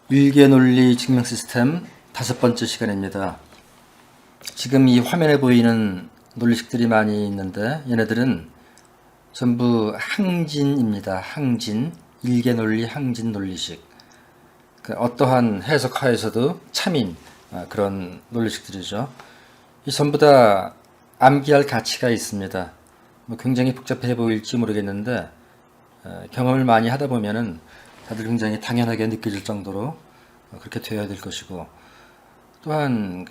일개 논리 증명 시스템 5번째 시간입니다. 지금 이 화면에 보이는 논리식들이 많이 있는데 얘네들은 전부 항진입니다. 항진, 일개 논리, 항진 논리식. 어떠한 해석하에서도 참인 그런 논리식들이죠. 이 전부 다 암기할 가치가 있습니다. 굉장히 복잡해 보일지 모르겠는데 경험을 많이 하다 보면은 다들 굉장히 당연하게 느껴질 정도로 그렇게 되어야 될 것이고, 또한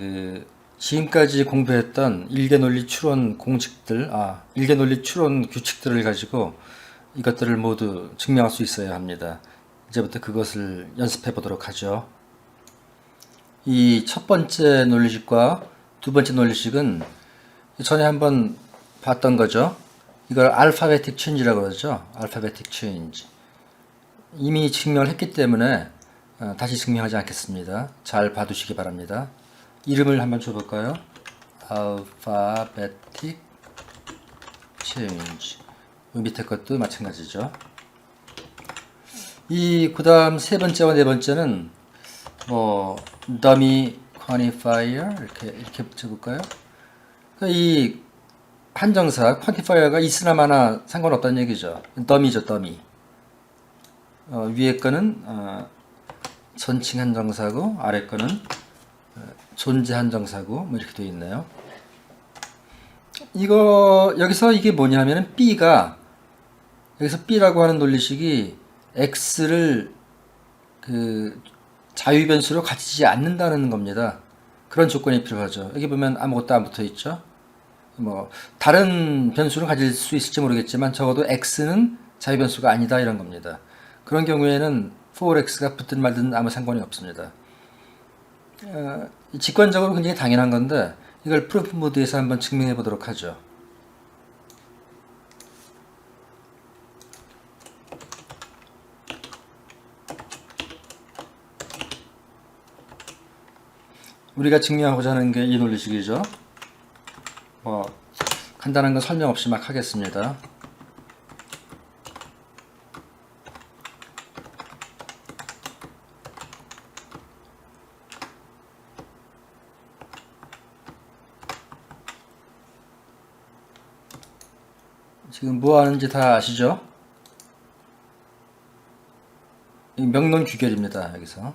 지금까지 공부했던 일개 논리 추론 공식들, 일개 논리 추론 규칙들을 가지고 이것들을 모두 증명할 수 있어야 합니다. 이제부터 그것을 연습해 보도록 하죠. 이 첫 번째 논리식과 두 번째 논리식은 전에 한번 봤던 거죠. 이걸 알파베틱 체인지라고 그러죠. 알파베틱 체인지. 이미 증명을 했기 때문에 다시 증명하지 않겠습니다. 잘 봐두시기 바랍니다. 이름을 한번 줘볼까요? 알파베틱 체인지. 밑에 것도 마찬가지죠. 그 다음 세 번째와 네 번째는 dummy quantifier 이렇게 붙여볼까요? 이 한정사 quantifier가 있으나 마나 상관없다는 얘기죠. dummy죠, dummy. 위에 거는 전칭 한정사고 아래 거는 존재 한정사고 이렇게 되어 있네요. 여기서 이게 뭐냐면은 여기서 B라고 하는 논리식이 X를 자유 변수로 가지지 않는다는 겁니다. 그런 조건이 필요하죠. 여기 보면 아무것도 안 붙어 있죠. 다른 변수를 가질 수 있을지 모르겠지만 적어도 X는 자유 변수가 아니다 이런 겁니다. 그런 경우에는 for x가 붙든 말든 아무 상관이 없습니다. 직관적으로 굉장히 당연한 건데 이걸 프루프 모드에서 한번 증명해 보도록 하죠. 우리가 증명하고자 하는 게 이 논리식이죠. 간단한 건 설명 없이 막 하겠습니다. 지금 뭐 하는지 다 아시죠? 명론 규결입니다. 여기서.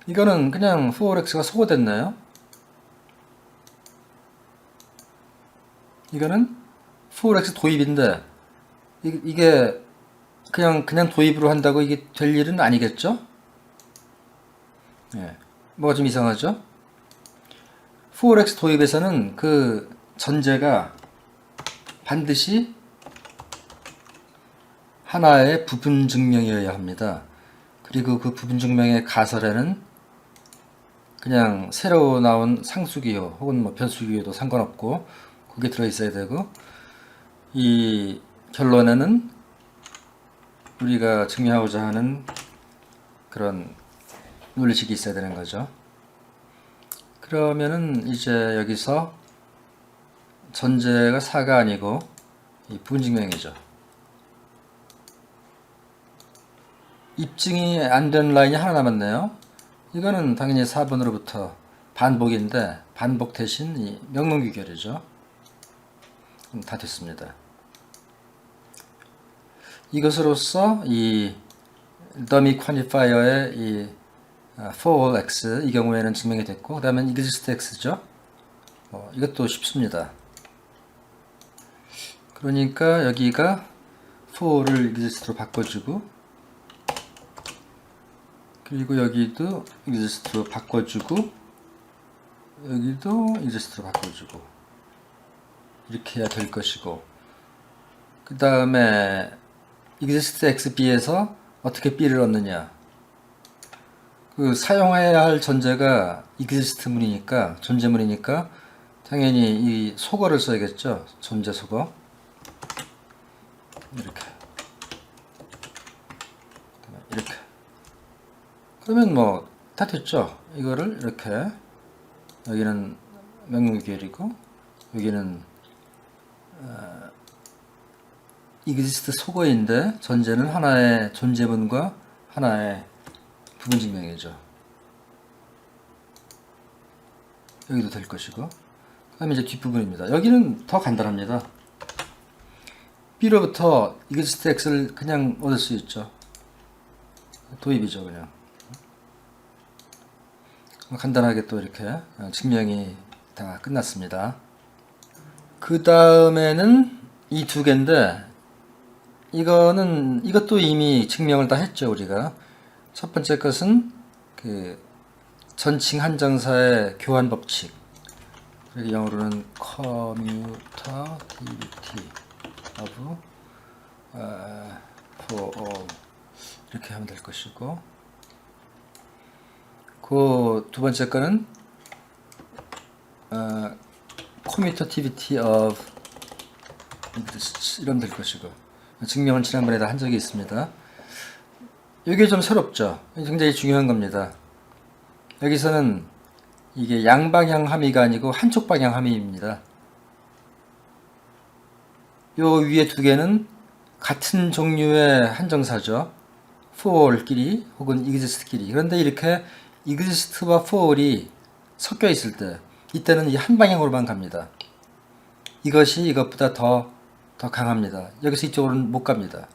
이거는 그냥 for x가 소거됐나요? 이거는 for x 도입인데 이게 그냥 도입으로 한다고 이게 될 일은 아니겠죠? 예. 뭐가 좀 이상하죠? for x 도입에서는 그 전제가 반드시 하나의 부분 증명이어야 합니다. 그리고 그 부분 증명의 가설에는 그냥 새로 나온 상수기호 혹은 변수기호도 상관없고 그게 들어있어야 되고, 이 결론에는 우리가 증명하고자 하는 그런 논리식이 있어야 되는 거죠. 그러면은 이제 여기서 전제가 4가 아니고 이 부분 증명이죠. 입증이 안 된 라인이 하나 남았네요. 이거는 당연히 4번으로부터 반복인데 반복 대신 이 명문 규결이죠. 다 됐습니다. 이것으로써 이 dummy quantifier의 이 for x 이 경우에는 증명이 됐고, 그 다음에 exist x죠. 이것도 쉽습니다. 그러니까 여기가 for를 exist로 바꿔주고, 그리고 여기도 exist로 바꿔주고, 여기도 exist로 바꿔주고, 이렇게 해야 될 것이고, 그 다음에 exist x b에서 어떻게 b를 얻느냐. 사용해야 할 전제가 exist 존재문이니까 당연히 이 소거를 써야겠죠. 존재 소거. 이렇게. 그러면 다 됐죠. 이거를 이렇게, 여기는 명문규결이고 여기는 exist 속어인데 전제는 하나의 존재문과 하나의 부분 증명이죠. 여기도 될 것이고, 그 다음에 이제 뒷부분입니다. 여기는 더 간단합니다. B로부터 exist x를 그냥 얻을 수 있죠. 도입이죠, 그냥. 간단하게 또 이렇게 증명이 다 끝났습니다. 그 다음에는 이 두 개인데, 이것도 이미 증명을 다 했죠, 우리가. 첫 번째 것은 그 전칭 한정사의 교환 법칙. 그리고 영어로는 commutativity of for all 이렇게 하면 될 것이고, 그 두 번째 거는 commutativity of 이러면 될 것이고, 증명은 지난번에 다 한 적이 있습니다. 이게 좀 새롭죠. 굉장히 중요한 겁니다. 여기서는 이게 양방향 함의가 아니고 한쪽 방향 함의입니다. 요 위에 두 개는 같은 종류의 한정사죠. for끼리 혹은 exist끼리. 그런데 이렇게 exist와 for이 섞여 있을 때, 이때는 이 한 방향으로만 갑니다. 이것이 이것보다 더 강합니다. 여기서 이쪽으로는 못 갑니다.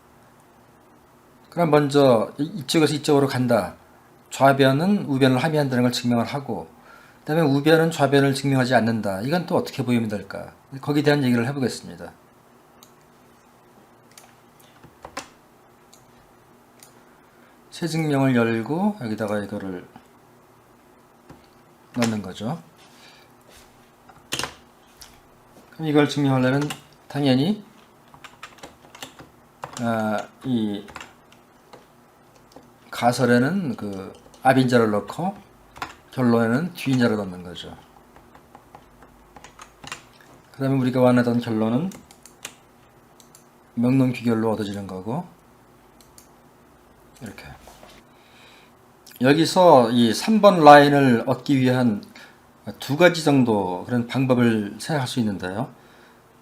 그럼 먼저 이쪽에서 이쪽으로 간다. 좌변은 우변을 함의한다는 걸 증명을 하고, 그 다음에 우변은 좌변을 증명하지 않는다. 이건 또 어떻게 보이면 될까? 거기에 대한 얘기를 해보겠습니다. 새 증명을 열고 여기다가 이거를 넣는 거죠. 그럼 이걸 증명하려면 당연히 이 가설에는 그 앞인자를 넣고 결론에는 뒤인자를 넣는 거죠. 그 다음에 우리가 원하던 결론은 명령 귀결로 얻어지는 거고, 이렇게. 여기서 이 3번 라인을 얻기 위한 두 가지 정도 그런 방법을 생각할 수 있는데요.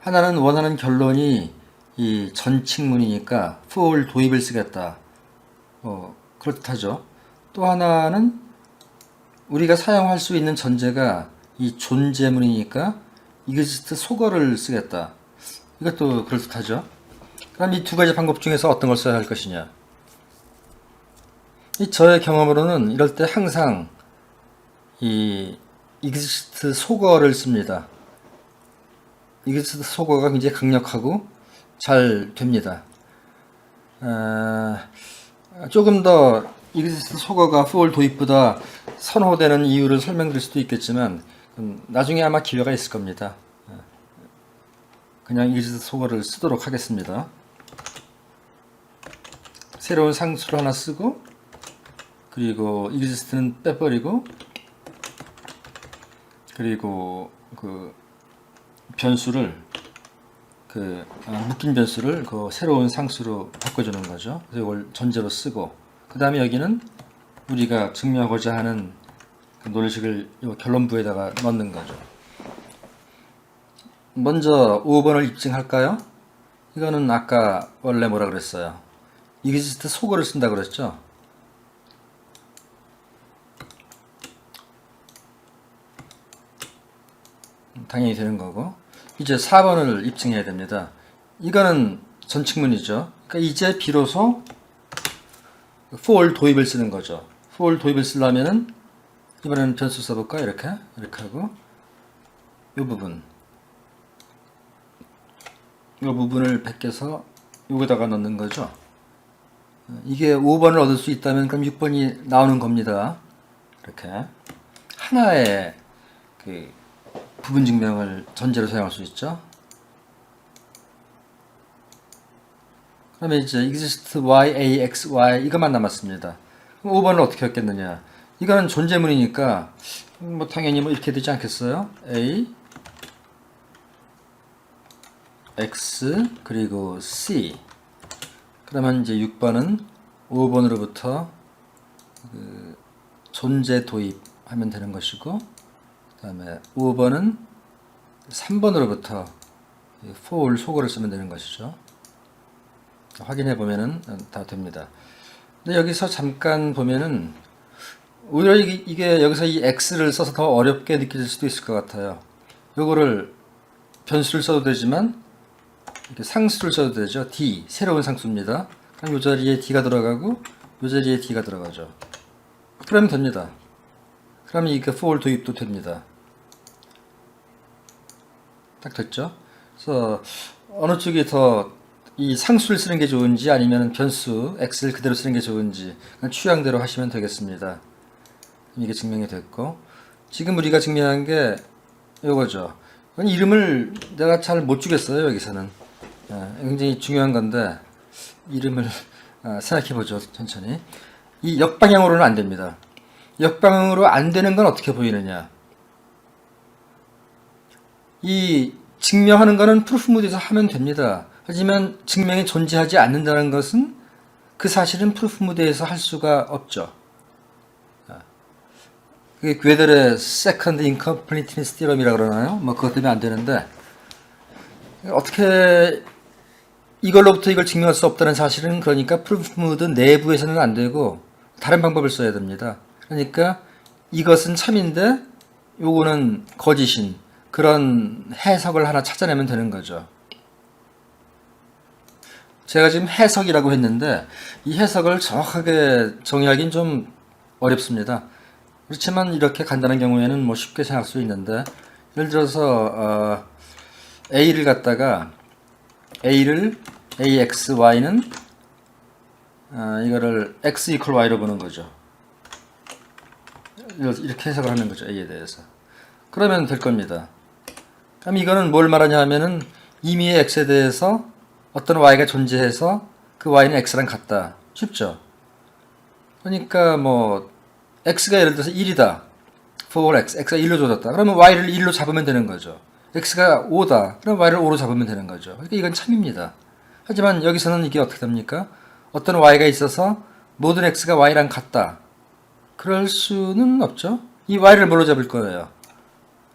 하나는 원하는 결론이 이 전칙문이니까 for 도입을 쓰겠다. 그렇다죠. 또 하나는 우리가 사용할 수 있는 전제가 이 존재문이니까 exist 속어를 쓰겠다. 이것도 그럴듯하죠. 그럼 이 두 가지 방법 중에서 어떤 걸 써야 할 것이냐. 저의 경험으로는 이럴 때 항상 이 exist 속어를 씁니다. exist 속어가 굉장히 강력하고 잘 됩니다. 조금 더 exist 속어가 for 도입보다 선호되는 이유를 설명드릴 수도 있겠지만, 나중에 아마 기회가 있을 겁니다. 그냥 exist 속어를 쓰도록 하겠습니다. 새로운 상수를 하나 쓰고, 그리고 exist는 빼버리고, 그리고 그 변수를 묶인 변수를 그 새로운 상수로 바꿔주는 거죠. 그래서 이걸 전제로 쓰고, 그 다음에 여기는 우리가 증명하고자 하는 그 논리식을 이 결론부에다가 넣는 거죠. 먼저 5번을 입증할까요? 이거는 아까 원래 뭐라 그랬어요? exist 속어를 쓴다 그랬죠? 당연히 되는 거고, 이제 4번을 입증해야 됩니다. 이거는 전칙문이죠. 그러니까 이제 비로소 for 도입을 쓰는 거죠. for 도입을 쓰려면은 이번에는 변수 써볼까? 이렇게 하고 이 부분을 베껴서 여기다가 넣는 거죠. 이게 5번을 얻을 수 있다면 그럼 6번이 나오는 겁니다. 이렇게 하나의 그 부분 증명을 전제로 사용할 수 있죠. 그러면 이제 exist y, a, x, y 이것만 남았습니다. 그럼 5번을 어떻게 했겠느냐? 이거는 존재문이니까 뭐 당연히 뭐 이렇게 되지 않겠어요? a, x 그리고 c. 그러면 이제 6번은 5번으로부터 그 존재 도입하면 되는 것이고, 그 다음에 5번은 3번으로부터 for 속어를 쓰면 되는 것이죠. 확인해 보면은 다 됩니다. 근데 여기서 잠깐 보면은 오히려 이게 여기서 이 x를 써서 더 어렵게 느껴질 수도 있을 것 같아요. 요거를 변수를 써도 되지만 이렇게 상수를 써도 되죠. d 새로운 상수입니다. 그럼 요 자리에 d가 들어가고 요 자리에 d가 들어가죠. 그러면 됩니다. 그러면 이게 for 도입도 됩니다. 딱 됐죠? 그래서 어느 쪽이 더 이 상수를 쓰는 게 좋은지 아니면 변수 x를 그대로 쓰는 게 좋은지 취향대로 하시면 되겠습니다. 이게 증명이 됐고 지금 우리가 증명한 게 이거죠. 이름을 내가 잘 못 주겠어요. 여기서는 굉장히 중요한 건데 이름을 생각해 보죠. 천천히. 이 역방향으로는 안 됩니다. 역방향으로 안 되는 건 어떻게 보이느냐? 이 증명하는 거는 프루프 모드에서 하면 됩니다. 하지만 증명이 존재하지 않는다는 것은 그 사실은 프루프 모드에서 할 수가 없죠. 그게 괴델의 Second Incompleteness Theorem이라고 그러나요? 뭐 그것 때문에 안 되는데 어떻게 이걸로부터 이걸 증명할 수 없다는 사실은 그러니까 프루프 모드 내부에서는 안 되고 다른 방법을 써야 됩니다. 그러니까 이것은 참인데 요거는 거짓인 그런 해석을 하나 찾아내면 되는 거죠. 제가 지금 해석이라고 했는데 이 해석을 정확하게 정의하기는 좀 어렵습니다. 그렇지만 이렇게 간단한 경우에는 뭐 쉽게 생각할 수 있는데 예를 들어서 a를 갖다가 a를 ax y는 이거를 x equal y로 보는 거죠. 이렇게 해석을 하는 거죠. a에 대해서. 그러면 될 겁니다. 그럼 이거는 뭘 말하냐 하면은 이미 x에 대해서 어떤 y가 존재해서 그 y는 x랑 같다. 쉽죠? 그러니까 뭐 x가 예를 들어서 1이다. for x, x가 1로 줘졌다. 그러면 y를 1로 잡으면 되는 거죠. x가 5다. 그럼 y를 5로 잡으면 되는 거죠. 그러니까 이건 참입니다. 하지만 여기서는 이게 어떻게 됩니까? 어떤 y가 있어서 모든 x가 y랑 같다. 그럴 수는 없죠. 이 y를 뭘로 잡을 거예요?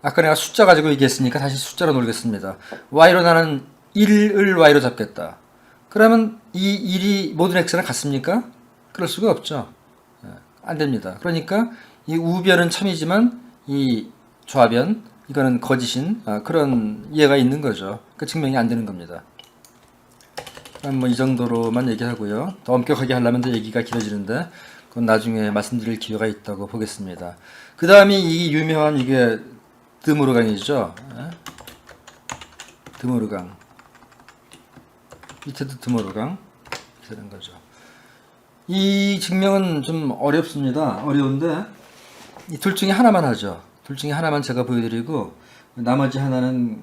아까 내가 숫자 가지고 얘기했으니까 다시 숫자로 놀겠습니다. y로 나는 1을 y로 잡겠다. 그러면 이 1이 모든 x랑 같습니까? 그럴 수가 없죠. 안 됩니다. 그러니까 이 우변은 참이지만 이 좌변 이거는 거짓인 그런 이해가 있는 거죠. 그 증명이 안 되는 겁니다. 그럼 뭐 이 정도로만 얘기하고요. 더 엄격하게 하려면 더 얘기가 길어지는데 그건 나중에 말씀드릴 기회가 있다고 보겠습니다. 그 다음이 이 유명한 이게 드모르강이죠. 드모르강. 밑에도 드모르강 되는 거죠. 이 증명은 좀 어렵습니다. 어려운데 이 둘 중에 하나만 하죠. 둘 중에 하나만 제가 보여드리고 나머지 하나는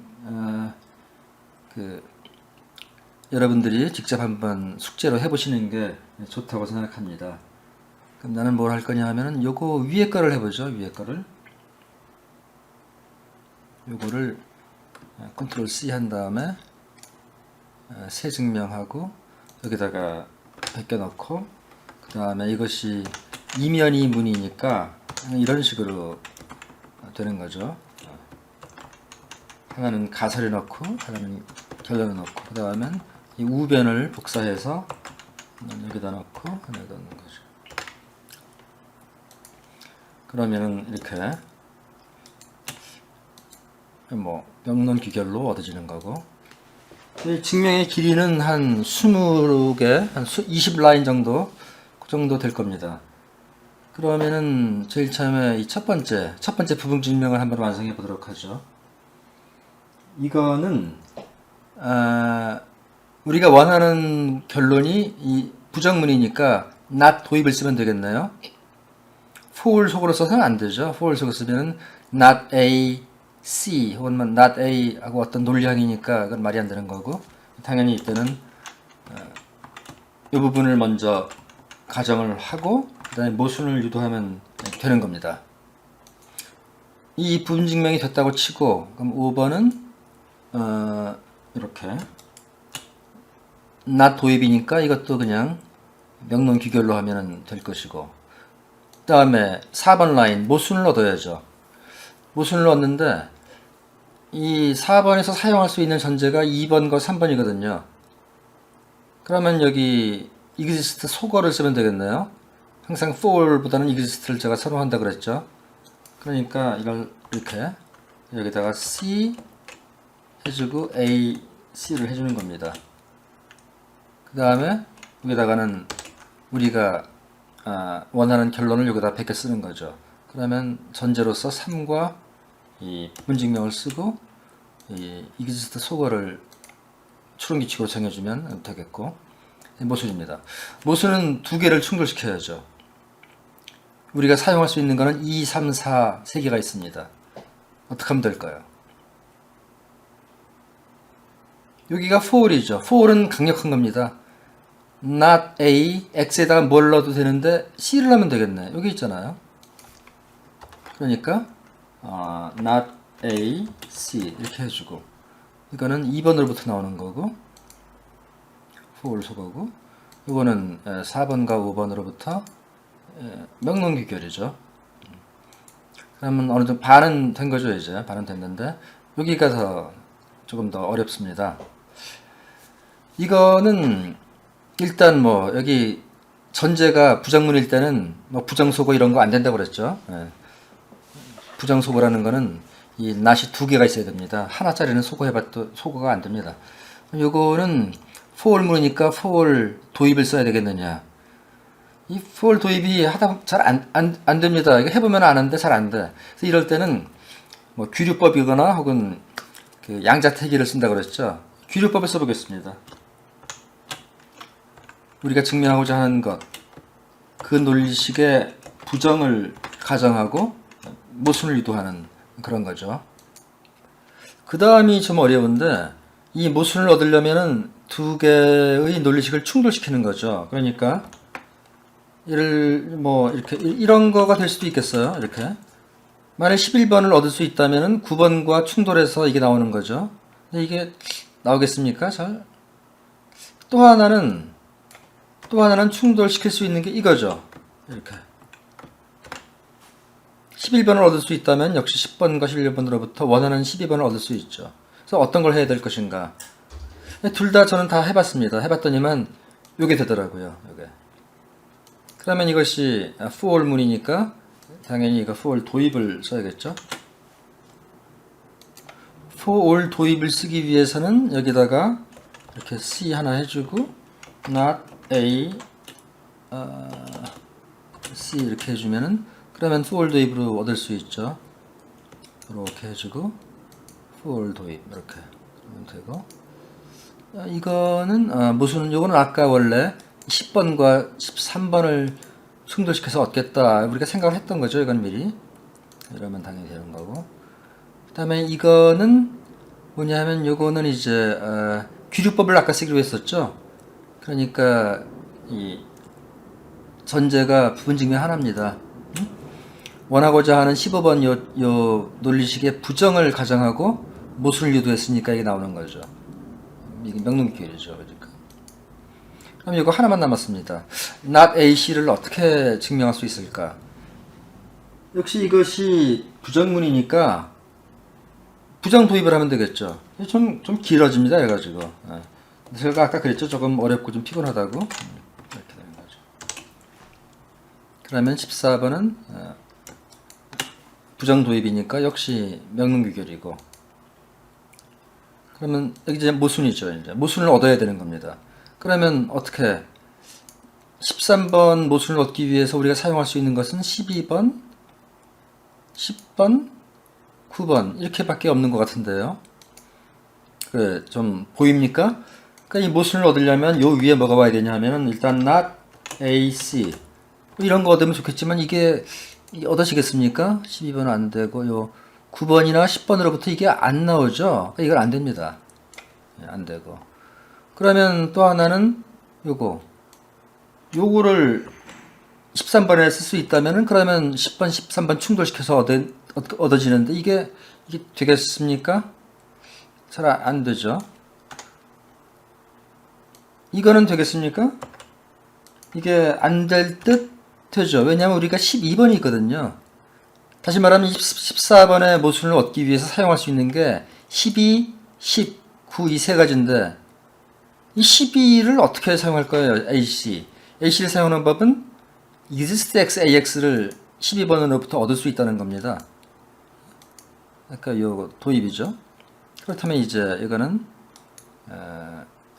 여러분들이 직접 한번 숙제로 해보시는 게 좋다고 생각합니다. 그럼 나는 뭘 할 거냐 하면은 요거 위에 거를 해보죠. 위에 거를 요거를 컨트롤 C 한 다음에 새 증명하고 여기다가 벗겨놓고 그 다음에 이것이 이면이 문이니까 이런 식으로 되는 거죠. 하나는 가설에 넣고 하나는 결론에 넣고 그 다음엔 이 우변을 복사해서 여기다 넣고 하나에다 넣는 거죠. 그러면은 이렇게 뭐 명론 귀결로 얻어지는 거고 증명의 길이는 한 20개, 한 20라인 정도 그 정도 될 겁니다. 그러면은 제일 처음에 이 첫 번째 부분 증명을 한번 완성해 보도록 하죠. 이거는 우리가 원하는 결론이 이 부정문이니까 not 도입을 쓰면 되겠네요. for 속으로 써서는 안 되죠. for 속으로 쓰면 not a C 혹은 not A 하고 어떤 논리항이니까 그건 말이 안 되는 거고 당연히 이때는 이 부분을 먼저 가정을 하고 그 다음에 모순을 유도하면 되는 겁니다. 이 부분 증명이 됐다고 치고 그럼 5번은 이렇게 not 도입이니까 이것도 그냥 명론 귀결로 하면 될 것이고 그 다음에 4번 라인 모순을 얻어야죠. 모순을 얻는데 이 4번에서 사용할 수 있는 전제가 2번과 3번이거든요. 그러면 여기 exist 속어를 쓰면 되겠네요. 항상 for보다는 exist를 제가 선호한다 그랬죠. 그러니까 이걸 이렇게 여기다가 C 해주고 A, C를 해주는 겁니다. 그 다음에 여기다가는 우리가 원하는 결론을 여기다 100개 쓰는 거죠. 그러면 전제로서 3과 이 부분증명을 쓰고 이 exist 속어를 추론규칙으로 정해주면 되겠고, 모순입니다. 모순은 두 개를 충돌시켜야죠. 우리가 사용할 수 있는 거는 2, 3, 4, 3개가 있습니다. 어떻게 하면 될까요? 여기가 for이죠. for은 강력한 겁니다. not A, X에다가 뭘 넣어도 되는데 C를 하면 되겠네. 여기 있잖아요. 그러니까 not A, C 이렇게 해주고, 이거는 2번으로부터 나오는 거고 for 속어고, 이거는 4번과 5번으로부터 명령규결이죠. 그러면 어느 정도 반은 된 거죠. 이제 반은 됐는데 여기가 더 조금 더 어렵습니다. 이거는 일단 뭐 여기 전제가 부정문일 때는 뭐 부정속어 이런 거 안 된다고 그랬죠. 부정속어라는 거는 이 not이 두 개가 있어야 됩니다. 하나짜리는 속어해봐도 속어가 안 됩니다. 요거는 for문이니까 for 도입을 써야 되겠느냐. 이 for 도입이 하다 잘 안 됩니다. 이거 해보면 아는데 잘 안 돼. 그래서 이럴 때는 뭐 규류법이거나 혹은 그 양자택일을 쓴다 그랬죠. 규류법을 써보겠습니다. 우리가 증명하고자 하는 것, 그 논리식의 부정을 가정하고 모순을 유도하는 그런 거죠. 그 다음이 좀 어려운데, 이 모순을 얻으려면은 두 개의 논리식을 충돌시키는 거죠. 그러니까 이렇게 이런 거가 될 수도 있겠어요. 이렇게 만약 11번을 얻을 수 있다면은 9번과 충돌해서 이게 나오는 거죠. 근데 이게 나오겠습니까? 잘. 또 하나는 충돌시킬 수 있는 게 이거죠. 이렇게 11번을 얻을 수 있다면 역시 10번과 11번으로부터 원하는 12번을 얻을 수 있죠. 그래서 어떤 걸 해야 될 것인가. 둘 다 저는 다 해봤습니다. 해봤더니만 요게 되더라고요. 요게. 그러면 이것이 for문이니까 당연히 이거 for 도입을 써야겠죠. for 도입을 쓰기 위해서는 여기다가 이렇게 C 하나 해주고 not A C 이렇게 해주면은, 그러면 for 도입으로 얻을 수 있죠. 이렇게 해주고 for 도입 이렇게 하면 되고, 이거는 무슨 요거는 아까 원래 10번과 13번을 충돌시켜서 얻겠다 우리가 생각을 했던 거죠. 이건 미리 이러면 당연히 되는 거고, 그 다음에 이거는 뭐냐면 요거는 이제 규류법을 아까 쓰기로 했었죠. 그러니까 이 전제가 부분증명 하나입니다. 원하고자 하는 15번 요 논리식의 부정을 가정하고 모순을 유도했으니까 이게 나오는 거죠. 이게 명령규율이죠. 그러니까. 그럼 이거 하나만 남았습니다. not AC를 어떻게 증명할 수 있을까? 역시 이것이 부정문이니까 부정 도입을 하면 되겠죠. 좀 길어집니다. 해가지고. 제가 아까 그랬죠. 조금 어렵고 좀 피곤하다고. 이렇게 되는 거죠. 그러면 14번은 부정 도입이니까 역시 명문규결이고, 그러면 여기 이제 모순이죠. 이제 모순을 얻어야 되는 겁니다. 그러면 어떻게 13번 모순을 얻기 위해서 우리가 사용할 수 있는 것은 12번, 10번, 9번 이렇게밖에 없는 것 같은데요. 그래, 좀 보입니까? 그러니까 이 모순을 얻으려면 요 위에 뭐가 와야 되냐 하면은 일단 not AC 이런 거 얻으면 좋겠지만 이게 얻으시겠습니까? 12번은 안 되고 요 9번이나 10번으로부터 이게 안 나오죠. 그러니까 이건 안 됩니다. 안 되고. 그러면 또 하나는 요거를 13번에 쓸 수 있다면은 그러면 10번, 13번 충돌시켜서 얻어지는데 이게 되겠습니까? 잘 안 되죠. 이거는 되겠습니까? 이게 안 될 듯 되죠. 왜냐하면 우리가 12번이 있거든요. 다시 말하면 14번의 모순을 얻기 위해서 사용할 수 있는 게 12, 10, 9 이 세 가지인데 이 12를 어떻게 사용할 거예요? AC를 사용하는 법은 exist x ax를 12번으로부터 얻을 수 있다는 겁니다. 그러니까 요 도입이죠. 그렇다면 이제 이거는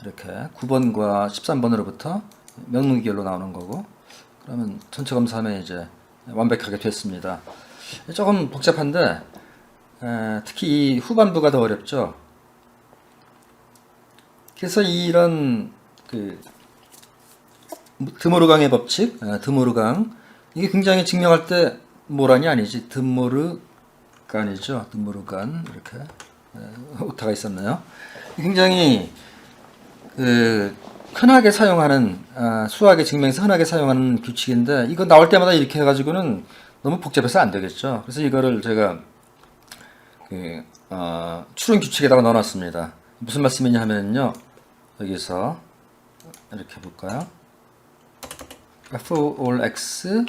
이렇게 9번과 13번으로부터 명문기열로 나오는 거고, 그러면 전체 검사하면 이제 완벽하게 됐습니다. 조금 복잡한데 특히 이 후반부가 더 어렵죠. 그래서 이런 그 드모르강의 법칙, 드모르강, 이게 굉장히 증명할 때 모란이 아니지, 드모르간이죠. 드모르간, 이렇게 오타가 있었나요? 굉장히 흔하게 사용하는, 수학의 증명에서 흔하게 사용하는 규칙인데, 이거 나올 때마다 이렇게 해가지고는 너무 복잡해서 안 되겠죠. 그래서 이거를 제가 추론 규칙에다가 넣어놨습니다. 무슨 말씀이냐 하면요, 여기서 이렇게 볼까요? for all x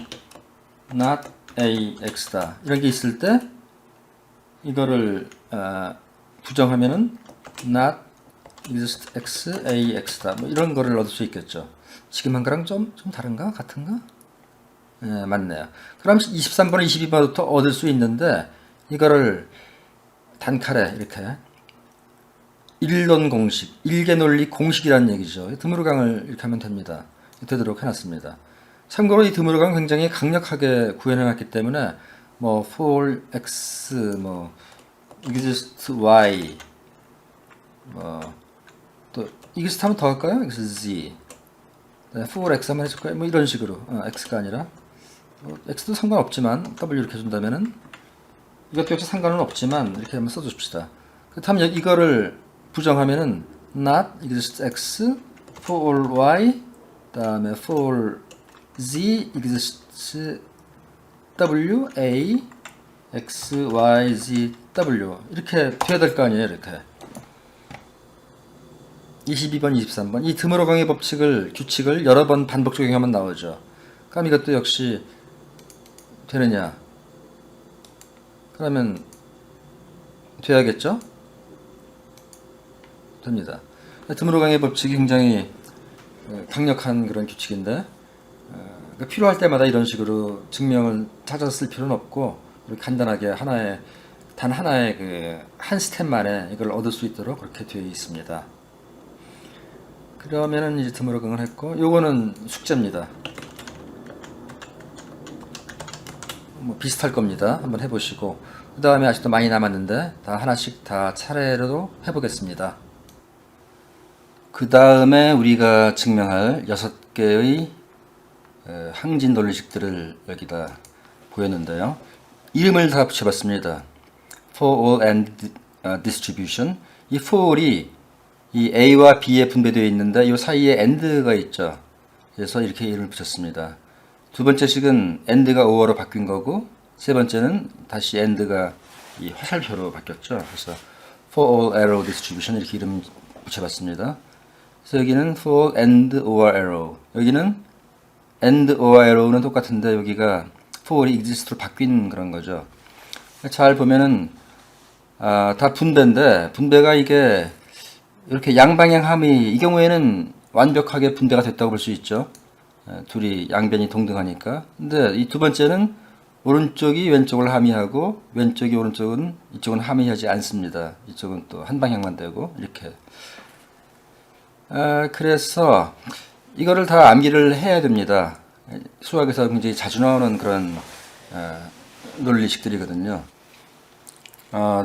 not ax다, 이런 게 있을 때 이거를 부정하면은 not exist x ax다, 뭐 이런 거를 얻을 수 있겠죠. 지금 한 거랑 좀 다른가? 같은가? 네, 맞네요. 그럼 23번, 22번부터 얻을 수 있는데, 이거를 단칼에 이렇게 일론 공식, 일개 논리 공식이라는 얘기죠. 드무르강을 이렇게 하면 됩니다. 되도록 해놨습니다. 참고로 이 드무르강 굉장히 강력하게 구현해놨기 때문에 뭐 for x, 뭐 exist y, 또 exist 하면 더 할까요? exist z, for x 한번 해줄까요? 뭐 이런 식으로, x가 아니라 x도 상관없지만 w 이렇게 해준다면은, 이것도 역시 상관은 없지만 이렇게 한번 써줍시다. 그렇다면 이거를 부정하면은 not exist x for all y, 다음에 for z exists w a x y z w, 이렇게 돼야 될 거 아니에요. 이렇게 22번, 23번 이 드모르강의 규칙을 여러 번 반복 적용하면 나오죠. 그럼 이것도 역시 되느냐? 그러면 돼야겠죠? 됩니다. 드모르강의 법칙이 굉장히 강력한 그런 규칙인데, 필요할 때마다 이런 식으로 증명을 찾아서 쓸 필요는 없고, 간단하게 단 하나의 한 스텝만에 이걸 얻을 수 있도록 그렇게 되어 있습니다. 그러면은 이제 드모르강을 했고, 요거는 숙제입니다. 뭐 비슷할 겁니다. 한번 해보시고, 그 다음에 아직도 많이 남았는데 다 하나씩 다 차례로 해보겠습니다. 그 다음에 우리가 증명할 6개의 항진 논리식들을 여기다 보였는데요. 이름을 다 붙여봤습니다. for all and distribution. 이 for이 이 A와 B에 분배되어 있는데 이 사이에 AND가 있죠. 그래서 이렇게 이름을 붙였습니다. 두 번째 식은 AND가 OR로 바뀐 거고, 세 번째는 다시 AND가 이 화살표로 바뀌었죠. 그래서 for all arrow distribution 이렇게 이름 붙여봤습니다. 그래서 여기는 for AND OR arrow, 여기는 AND OR arrow는 똑같은데 여기가 for이 exist로 바뀐 그런 거죠. 잘 보면은 다 분배인데, 분배가 이게 이렇게 양방향 함의, 이 경우에는 완벽하게 분배가 됐다고 볼 수 있죠. 둘이 양변이 동등하니까. 근데 이 두 번째는 오른쪽이 왼쪽을 함의하고 왼쪽이 오른쪽은, 이쪽은 함의하지 않습니다. 이쪽은 또 한 방향만 되고 이렇게. 그래서 이거를 다 암기를 해야 됩니다. 수학에서 굉장히 자주 나오는 그런 논리식들이거든요.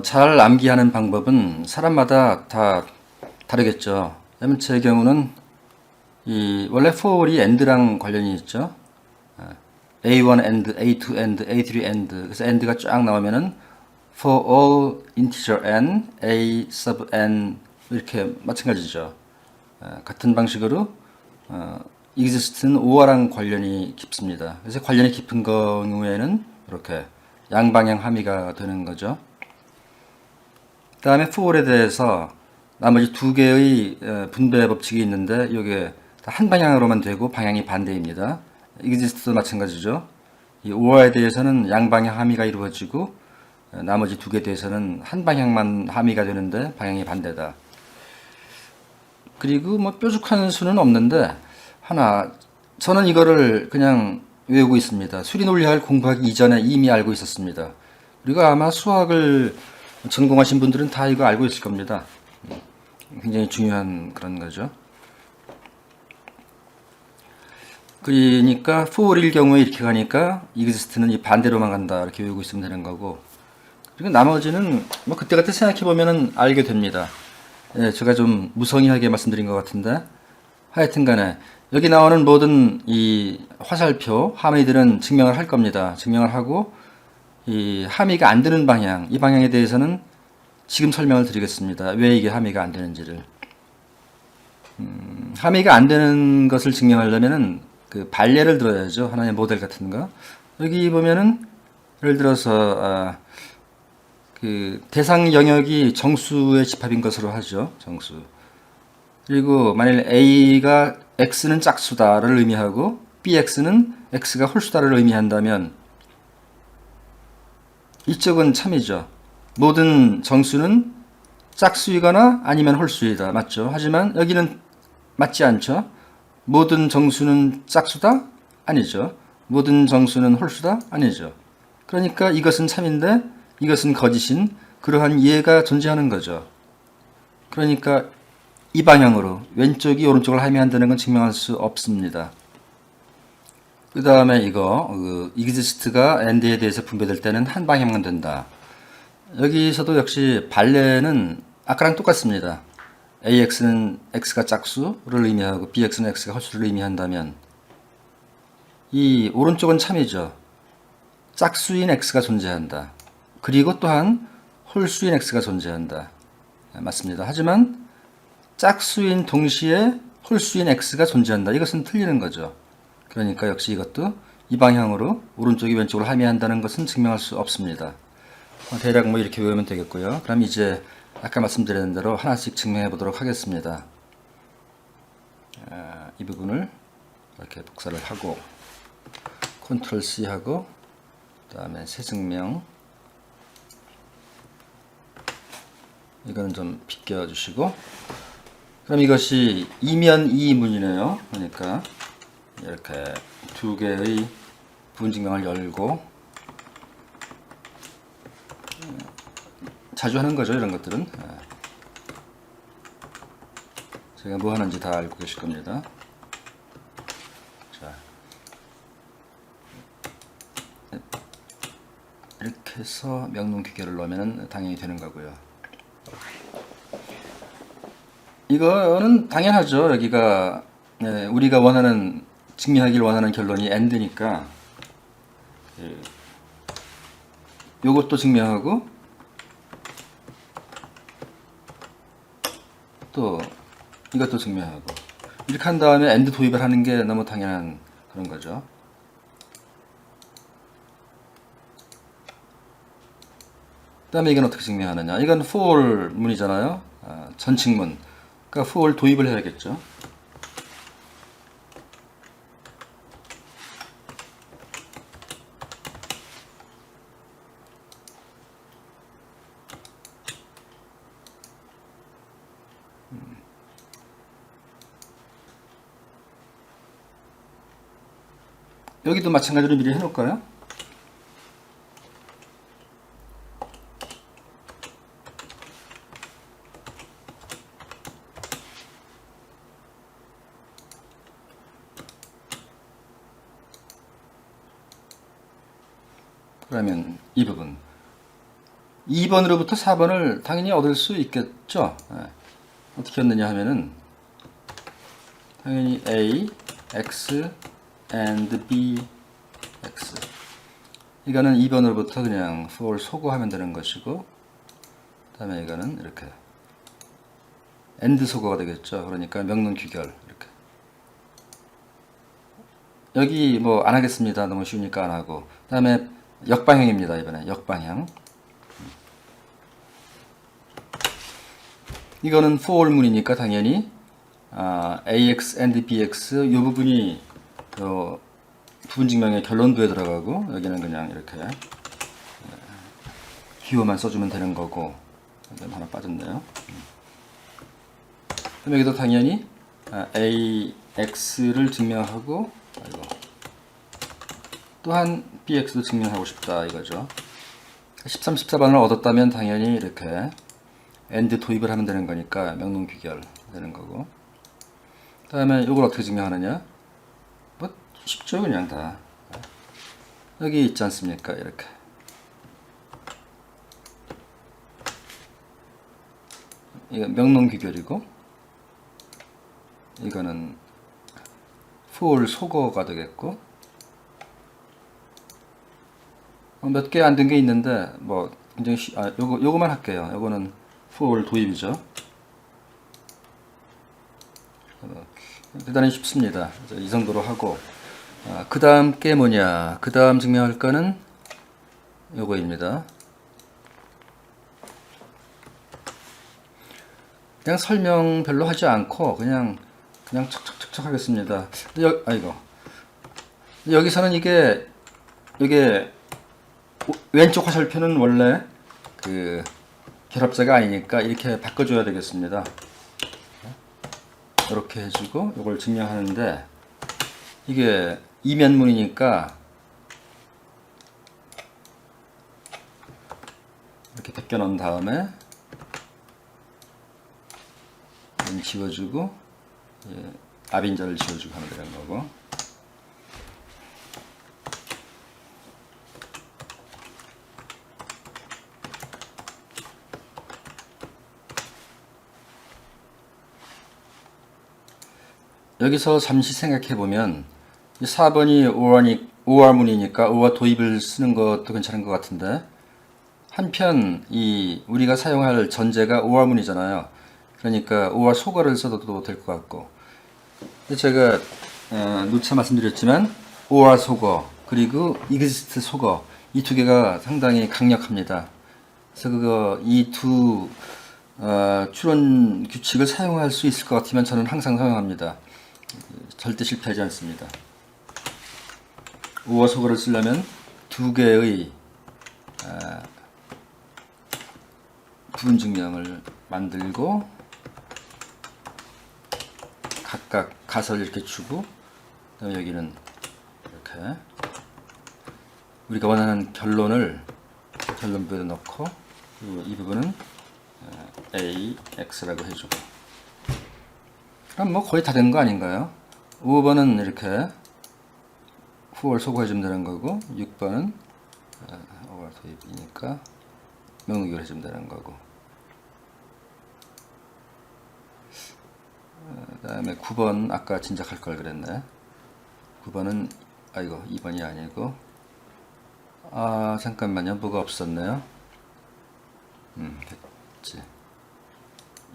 잘 암기하는 방법은 사람마다 다 다르겠죠. 왜냐면 제 경우는 원래 for이 and랑 관련이 있죠. A1 and, A2 and, A3 and. 그래서 and가 쫙 나오면은 for all integer n, A sub n 이렇게 마찬가지죠. 같은 방식으로 exist는 or랑 관련이 깊습니다. 그래서 관련이 깊은 경우에는 이렇게 양방향 함의가 되는 거죠. 그 다음에 for에 대해서 나머지 두 개의 분배 법칙이 있는데, 이게 한 방향으로만 되고 방향이 반대입니다. exist도 마찬가지죠. 이 or에 대해서는 양방향 함의가 이루어지고, 나머지 두 개에 대해서는 한 방향만 함의가 되는데 방향이 반대다. 그리고 뭐 뾰족한 수는 없는데 하나 저는 이거를 그냥 외우고 있습니다. 수리 논리학을 공부하기 이전에 이미 알고 있었습니다. 그리고 아마 수학을 전공하신 분들은 다 이거 알고 있을 겁니다. 굉장히 중요한 그런 거죠. 그러니까 for일 경우에 이렇게 가니까 exist는 이 반대로만 간다 이렇게 외우고 있으면 되는 거고, 그리고 나머지는 뭐 그때그때 생각해 보면은 알게 됩니다. 예, 제가 좀 무성의하게 말씀드린 것 같은데 하여튼간에 여기 나오는 모든 이 화살표 함의들은 증명을 할 겁니다. 증명을 하고 이 함의가 안 되는 방향, 이 방향에 대해서는 지금 설명을 드리겠습니다. 왜 이게 함의가 안 되는지를. 함의가 안 되는 것을 증명하려면은 그 반례를 들어야죠. 하나의 모델 같은 거. 여기 보면은 예를 들어서 그 대상 영역이 정수의 집합인 것으로 하죠. 정수. 그리고 만일 A가 X는 짝수다를 의미하고 BX는 X가 홀수다를 의미한다면 이쪽은 참이죠. 모든 정수는 짝수이거나 아니면 홀수이다. 맞죠? 하지만 여기는 맞지 않죠. 모든 정수는 짝수다? 아니죠. 모든 정수는 홀수다? 아니죠. 그러니까 이것은 참인데 이것은 거짓인 그러한 이해가 존재하는 거죠. 그러니까 이 방향으로 왼쪽이 오른쪽을 함의한다는 건 증명할 수 없습니다. 그 다음에 이거 exist가 and에 대해서 분배될 때는 한 방향만 된다. 여기서도 역시 반례는 아까랑 똑같습니다. AX는 X가 짝수를 의미하고 BX는 X가 홀수를 의미한다면 이 오른쪽은 참이죠. 짝수인 X가 존재한다. 그리고 또한 홀수인 X가 존재한다. 맞습니다. 하지만 짝수인 동시에 홀수인 X가 존재한다. 이것은 틀리는 거죠. 그러니까 역시 이것도 이 방향으로 오른쪽이 왼쪽으로 함의한다는 것은 증명할 수 없습니다. 대략 뭐 이렇게 외우면 되겠고요. 그럼 이제 아까 말씀드린 대로 하나씩 증명해 보도록 하겠습니다. 이 부분을 이렇게 복사를 하고 컨트롤 C 하고 그 다음에 새 증명, 이거는 좀 비껴 주시고, 그럼 이것이 이면 이문이네요. 그러니까 이렇게 두 개의 부분 증명을 열고, 자주 하는 거죠, 이런 것들은. 제가 뭐 하는지 다 알고 계실 겁니다. 자, 이렇게 해서 명문 귀결을 넣으면 당연히 되는 거고요. 이거는 당연하죠. 여기가 우리가 원하는 증명하길 원하는 결론이 and니까 요것도 증명하고 또 이것도 증명하고 이렇게 한 다음에 and 도입을 하는 게 너무 당연한 그런 거죠. 그 다음에 이건 어떻게 증명하느냐. 이건 for 문이잖아요. 전칙문. 그러니까 for 도입을 해야겠죠. 여기도 마찬가지로 미리 해놓을까요? 그러면 이 부분 2번으로부터 4번을 당연히 얻을 수 있겠죠. 어떻게 얻느냐 하면은 당연히 A, X, and B, X. 이거는 2번으로부터 그냥 for 소거하면 되는 것이고, 그 다음에 이거는 이렇게 and 소거가 되겠죠. 그러니까 명문 귀결 이렇게. 여기 뭐 안 하겠습니다. 너무 쉬우니까 안 하고. 그 다음에 역방향입니다. 이번에 역방향. 이거는 for 문이니까 당연히 AX and BX 이 부분이 부분 증명의 결론부에 들어가고, 여기는 그냥 이렇게 기호만 써주면 되는 거고. 하나 빠졌네요. 그럼 여기도 당연히 AX를 증명하고 또한 BX도 증명하고 싶다 이거죠. 13, 14번을 얻었다면 당연히 이렇게 AND 도입을 하면 되는 거니까 명령 귀결 되는 거고. 그 다음에 이걸 어떻게 증명하느냐? 뭐 쉽죠, 그냥 다. 여기 있지 않습니까? 이렇게. 이거 명령 귀결이고, 이거는 for 소거가 되겠고, 몇 개 안 된 게 있는데, 뭐, 굉장히 요거만 할게요. 요거는 for 도입이죠. 대단히 쉽습니다. 이 정도로 하고, 그 다음 게 뭐냐? 그 다음 증명할 거는 요거입니다. 그냥 설명 별로 하지 않고, 그냥 척척척척 하겠습니다. 여기서는 이게 왼쪽 화살표는 원래 그 결합자가 아니니까 이렇게 바꿔줘야 되겠습니다. 이렇게 해주고 이걸 증명하는데 이게 이면문이니까 이렇게 벗겨 놓은 다음에 지워주고 앞인자를 지워주고 하면 되는 거고. 여기서 잠시 생각해 보면 4번이 OR문이니까 OR 도입을 쓰는 것도 괜찮은 것 같은데, 한편 우리가 사용할 전제가 OR문이잖아요. 그러니까 OR 소거를 써도 될 것 같고, 제가 누차 말씀드렸지만 OR 소거 그리고 exist 소거 이 두 개가 상당히 강력합니다. 그래서 이 두 추론 규칙을 사용할 수 있을 것 같으면 저는 항상 사용합니다. 절대 실패하지 않습니다. OR 소거를 쓰려면 두 개의 부분 증명을 만들고 각각 가설을 이렇게 주고, 그다음에 여기는 이렇게 우리가 원하는 결론부에 넣고, 그리고 이 부분은 A, X라고 해주고. 그럼 뭐 거의 다 된 거 아닌가요? 5번은 이렇게 후월 소거해주면 되는 거고, 6번은 OR 도입이니까 명령을 해주면 되는 거고, 그 다음에 9번 아까 진작할 걸 그랬네. 9번은 2번이 아니고, 잠깐만요, 뭐가 없었네요. 됐지.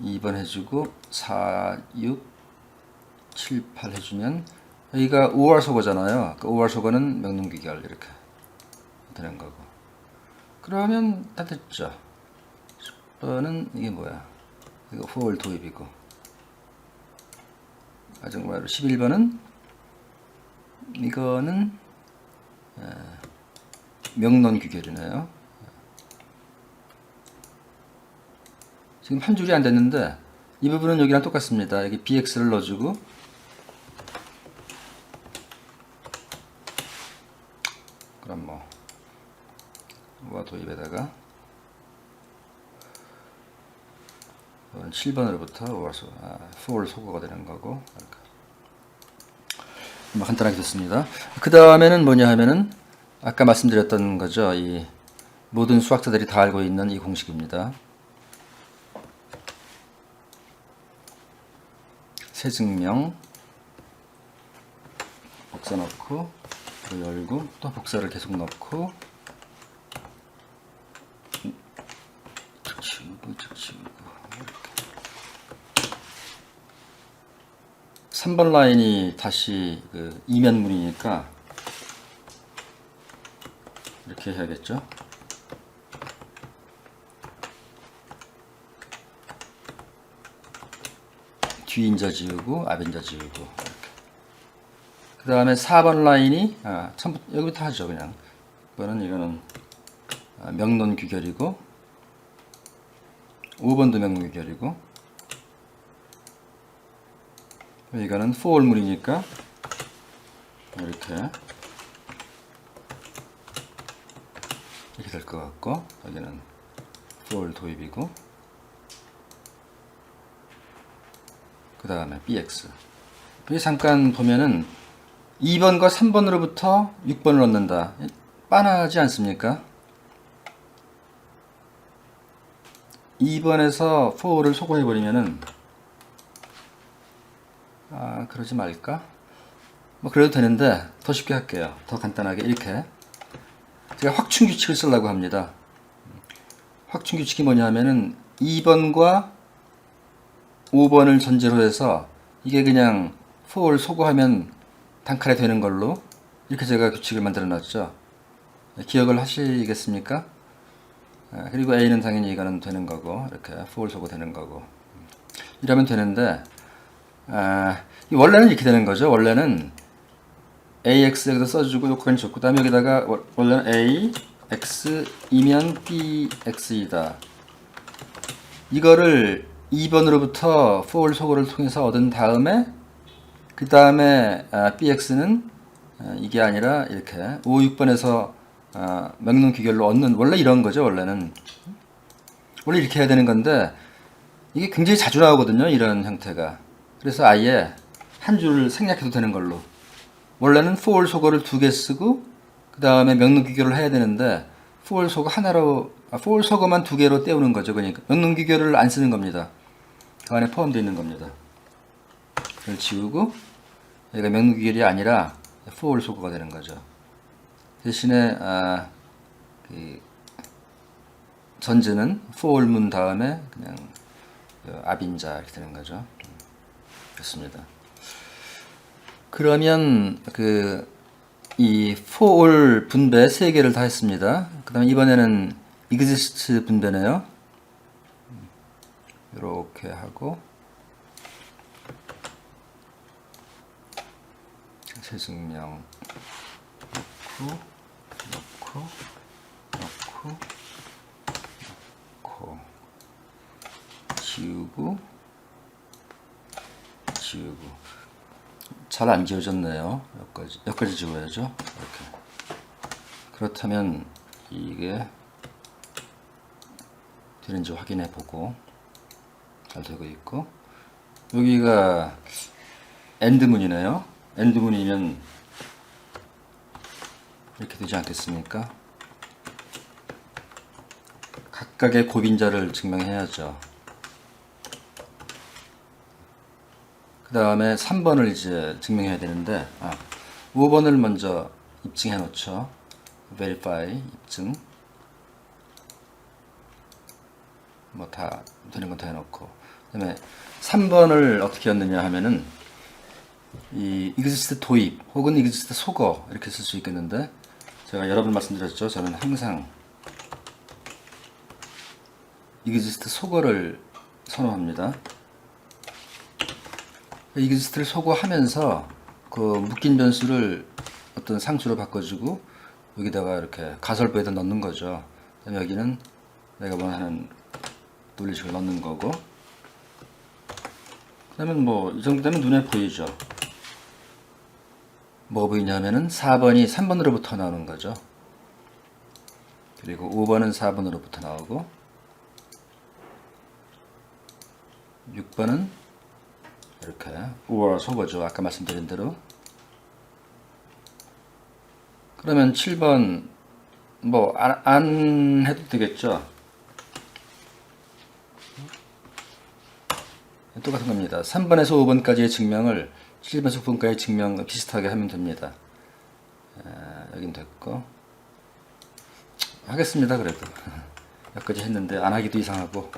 2번 해주고 4, 6, 7, 8 해주면 여기가 OR 소거잖아요. 그 OR 소거는 명령 귀결 이렇게 되는 거고. 그러면 다 됐죠. 10번은 이게 뭐야? 이거 for 도입이고. 정말로 11번은 이거는 명론 귀결이네요. 지금 한 줄이 안 됐는데 이 부분은 여기랑 똑같습니다. 여기 bx를 넣어주고, 그럼 OR 도입에다가 7번으로부터 for 소거가 되는 거고, 간단하게 됐습니다. 그 다음에는 뭐냐 하면은 아까 말씀드렸던 거죠. 이 모든 수학자들이 다 알고 있는 이 공식입니다. 새 증명 복사 넣고 또 열고 또 복사를 계속 넣고 치우고 3번 라인이 다시 이면문이니까 이렇게 해야겠죠. 뒤인자 지우고 앞인자 지우고. 그 다음에 4번 라인이 여기부터 하죠. 그냥 이거는 명론 귀결이고, 5번도 명론 귀결이고, 이거는 for물이니까 이렇게 될 것 같고, 여기는 for 도입이고, 그 다음에 bx. 여기 잠깐 보면은 2번과 3번으로부터 6번을 얻는다. 빤하지 않습니까? 2번에서 for를 소거해버리면은, 그러지 말까? 뭐 그래도 되는데 더 쉽게 할게요. 더 간단하게 이렇게 제가 확충 규칙을 쓰려고 합니다. 확충 규칙이 뭐냐 하면은 2번과 5번을 전제로 해서 이게 그냥 for를 소거하면 단칼에 되는 걸로 이렇게 제가 규칙을 만들어 놨죠. 기억을 하시겠습니까? 그리고 A는 당연히 이거는 되는 거고, 이렇게 for 소거 되는 거고, 이러면 되는데, 원래는 이렇게 되는 거죠. 원래는 AX 여기다 써주고 요거까지 줬고, 그 다음에 여기다가 원래는 A, X이면 BX이다. 이거를 2번으로부터 for 소거를 통해서 얻은 다음에, 그 다음에 BX는 이게 아니라 이렇게 5, 6번에서 명령 귀결로 얻는, 원래 이런 거죠. 원래는 원래 이렇게 해야 되는 건데 이게 굉장히 자주 나오거든요. 이런 형태가. 그래서 아예 한 줄을 생략해도 되는 걸로. 원래는 for 소거를 2개 쓰고 그 다음에 명령 귀결을 해야 되는데 for 소거 하나로, for 소거만 2개로 때우는 거죠. 그러니까 명령 귀결을 안 쓰는 겁니다. 그 안에 포함되어 있는 겁니다. 그걸 지우고 여기가 명령 귀결이 아니라 for 소거가 되는 거죠. 대신에 그 전제는 for 문 다음에 그냥 ab인자 이렇게 되는 거죠. 그렇습니다. 그러면 이 for 분배 3개를 다 했습니다. 그 다음에 이번에는 exist 분배네요. 이렇게 하고 재증명 넣고 지우고 잘 안 지워졌네요. 여기까지 지워야죠. 이렇게. 그렇다면 이게 되는지 확인해 보고, 잘 되고 있고, 여기가 엔드문이네요. 엔드문이면 이렇게 되지 않겠습니까? 각각의 고빈자를 증명해야죠. 그 다음에 3번을 이제 증명해야 되는데, 5번을 먼저 입증해 놓죠. verify 입증. 뭐 다 되는 건 다 해놓고. 그 다음에 3번을 어떻게 했느냐 하면은, 이 exist 도입 혹은 exist 소거 이렇게 쓸 수 있겠는데, 제가 여러 번 말씀드렸죠. 저는 항상 exist 소거를 선호합니다. exist를 소거하면서 그 묶인 변수를 어떤 상수로 바꿔주고 여기다가 이렇게 가설부에다 넣는 거죠. 그다음에 여기는 내가 원하는 논리식을 넣는 거고, 그다음에 뭐 이 정도 되면 눈에 보이죠. 뭐 보이냐면은 4번이 3번으로부터 나오는 거죠. 그리고 5번은 4번으로부터 나오고 6번은 이렇게 or 소거죠. 아까 말씀드린 대로. 그러면 7번 뭐 안 해도 되겠죠. 똑같은 겁니다. 3번에서 5번까지의 증명을 7번에서 9번까지의 증명 비슷하게 하면 됩니다. 여긴 됐고, 하겠습니다. 그래도 여기까지 했는데 안 하기도 이상하고.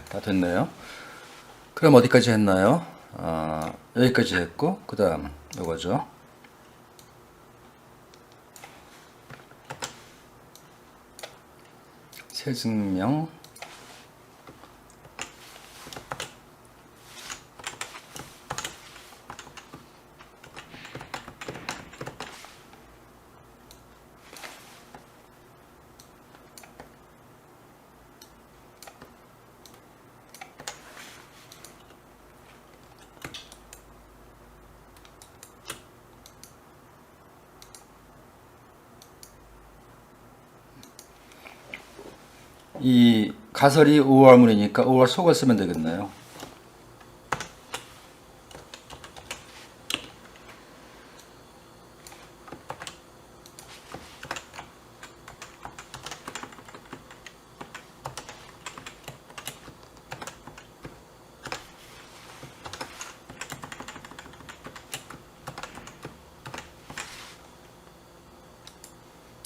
다 됐네요. 그럼 어디까지 했나요? 여기까지 했고, 그 다음 요거죠. 새 증명. 이 가설이 5월문이니까 5월 속을 쓰면 되겠네요.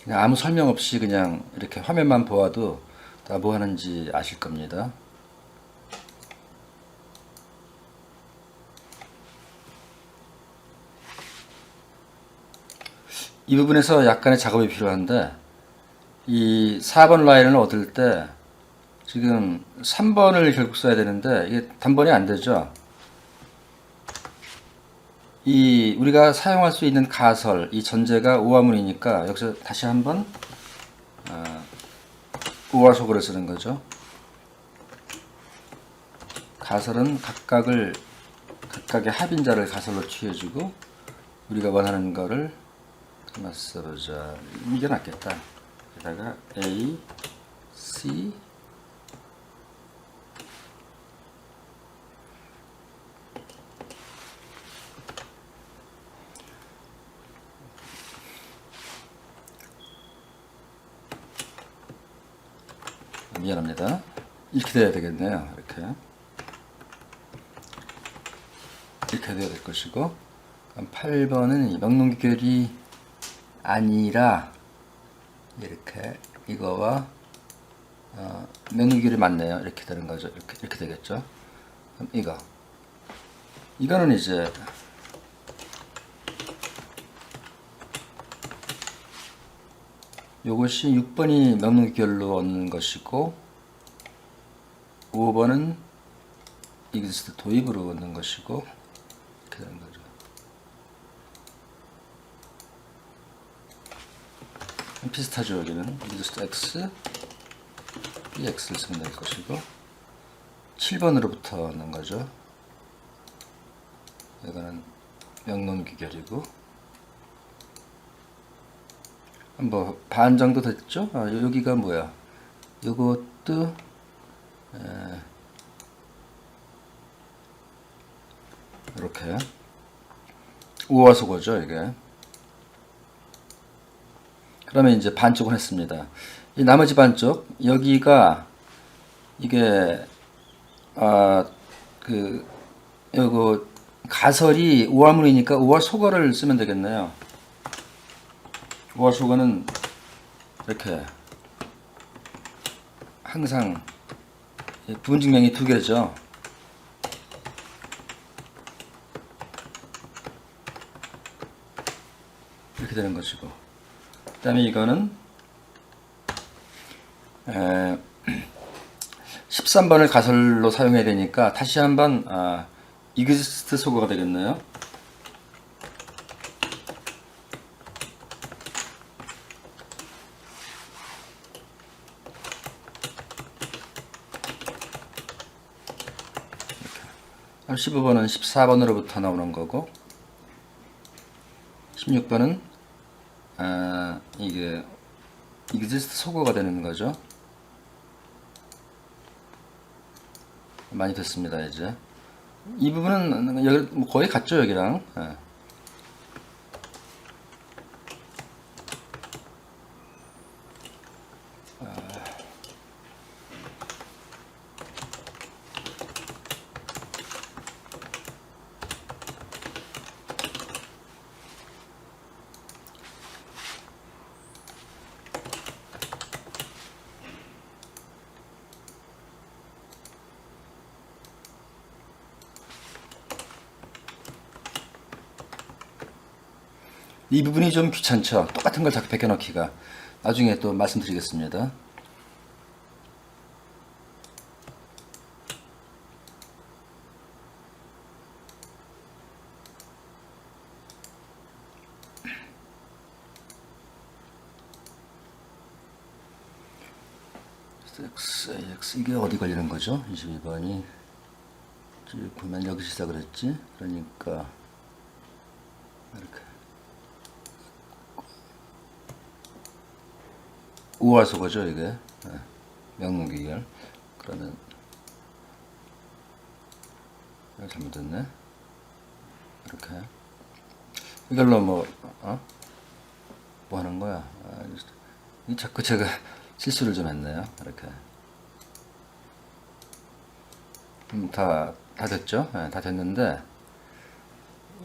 그냥 아무 설명 없이 그냥 이렇게 화면만 보아도 다 뭐 하는지 아실 겁니다. 이 부분에서 약간의 작업이 필요한데, 이 4번 라인을 얻을 때 지금 3번을 결국 써야 되는데 이게 단번이 안 되죠. 이 우리가 사용할 수 있는 가설, 이 전제가 오화문이니까 여기서 다시 한번 5화 속어를 쓰는 거죠. 가설은 각각의 합인자를 가설로 취해주고 우리가 원하는 거를 하나 써보자. 이게 낫겠다. 여기다가 A, C, 미안합니다. 이렇게 돼야 되겠네요. 이렇게 돼야 될 것이고, 그럼 8번은 명문결이 아니라 이렇게 이거와 명문결이 맞네요. 이렇게 되는 거죠. 이렇게 되겠죠. 그럼 이거는 이제 요것이 6번이 명문결로 얻는 것이고 5번은 exist 도입으로 얻는 것이고 이렇게 되는 거죠. 비슷하죠. 여기는 exist x, bx를 쓰면 될 것이고 7번으로부터 얻는 거죠. 이거는 명문귀결이고 뭐 반 정도 됐죠? 여기가 뭐야? 요것도 이렇게 우화속어죠 이게. 그러면 이제 반쪽을 했습니다. 이 나머지 반쪽 여기가 이게 요거 가설이 우화문이니까 우화속어를 쓰면 되겠네요. 우화속어는 이렇게 항상 부분 증명이 두 개죠. 이렇게 되는 것이고, 그 다음에 이거는 13번을 가설로 사용해야 되니까 다시 한번 exist 속어가 되겠네요. 이렇게. 15번은 14번으로부터 나오는 거고 16번은 이게 exist 속어가 되는 거죠. 많이 됐습니다. 이제 이 부분은 여기 거의 같죠 여기랑. 이 부분이 좀 귀찮죠. 똑같은 걸 자꾸 베껴넣기가. 나중에 또 말씀드리겠습니다. x 이게 어디 걸리는 거죠? 22번이 보면 여기서 시작을 했지. 그러니까 이렇게 5화 속어죠 이게. 명문기결. 그러면 잘못됐네. 이렇게 이걸로 뭐 하는 거야? 자꾸 제가 실수를 좀 했네요. 이렇게 다 됐죠? 다 됐는데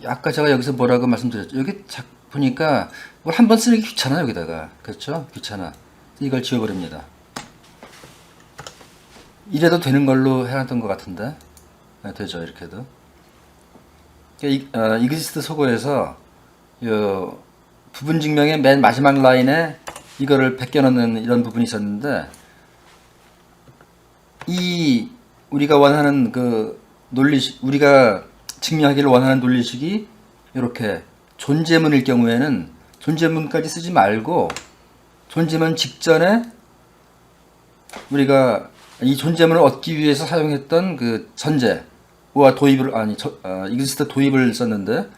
아까 제가 여기서 뭐라고 말씀드렸죠? 여기 보니까 뭘 한 번 쓰는 게 귀찮아. 여기다가 그렇죠? 귀찮아. 이걸 지워버립니다. 이래도 되는 걸로 해놨던 것 같은데 되죠? 이렇게도. 이그지스트 소고에서 부분 증명의 맨 마지막 라인에 이거를 베껴넣는 이런 부분이 있었는데, 우리가 원하는 그 논리식, 우리가 증명하기를 원하는 논리식이 이렇게 존재문일 경우에는 존재문까지 쓰지 말고 존재문 직전에 우리가 이 존재문을 얻기 위해서 사용했던 그 전제와 도입을 이그지스트 도입을 썼는데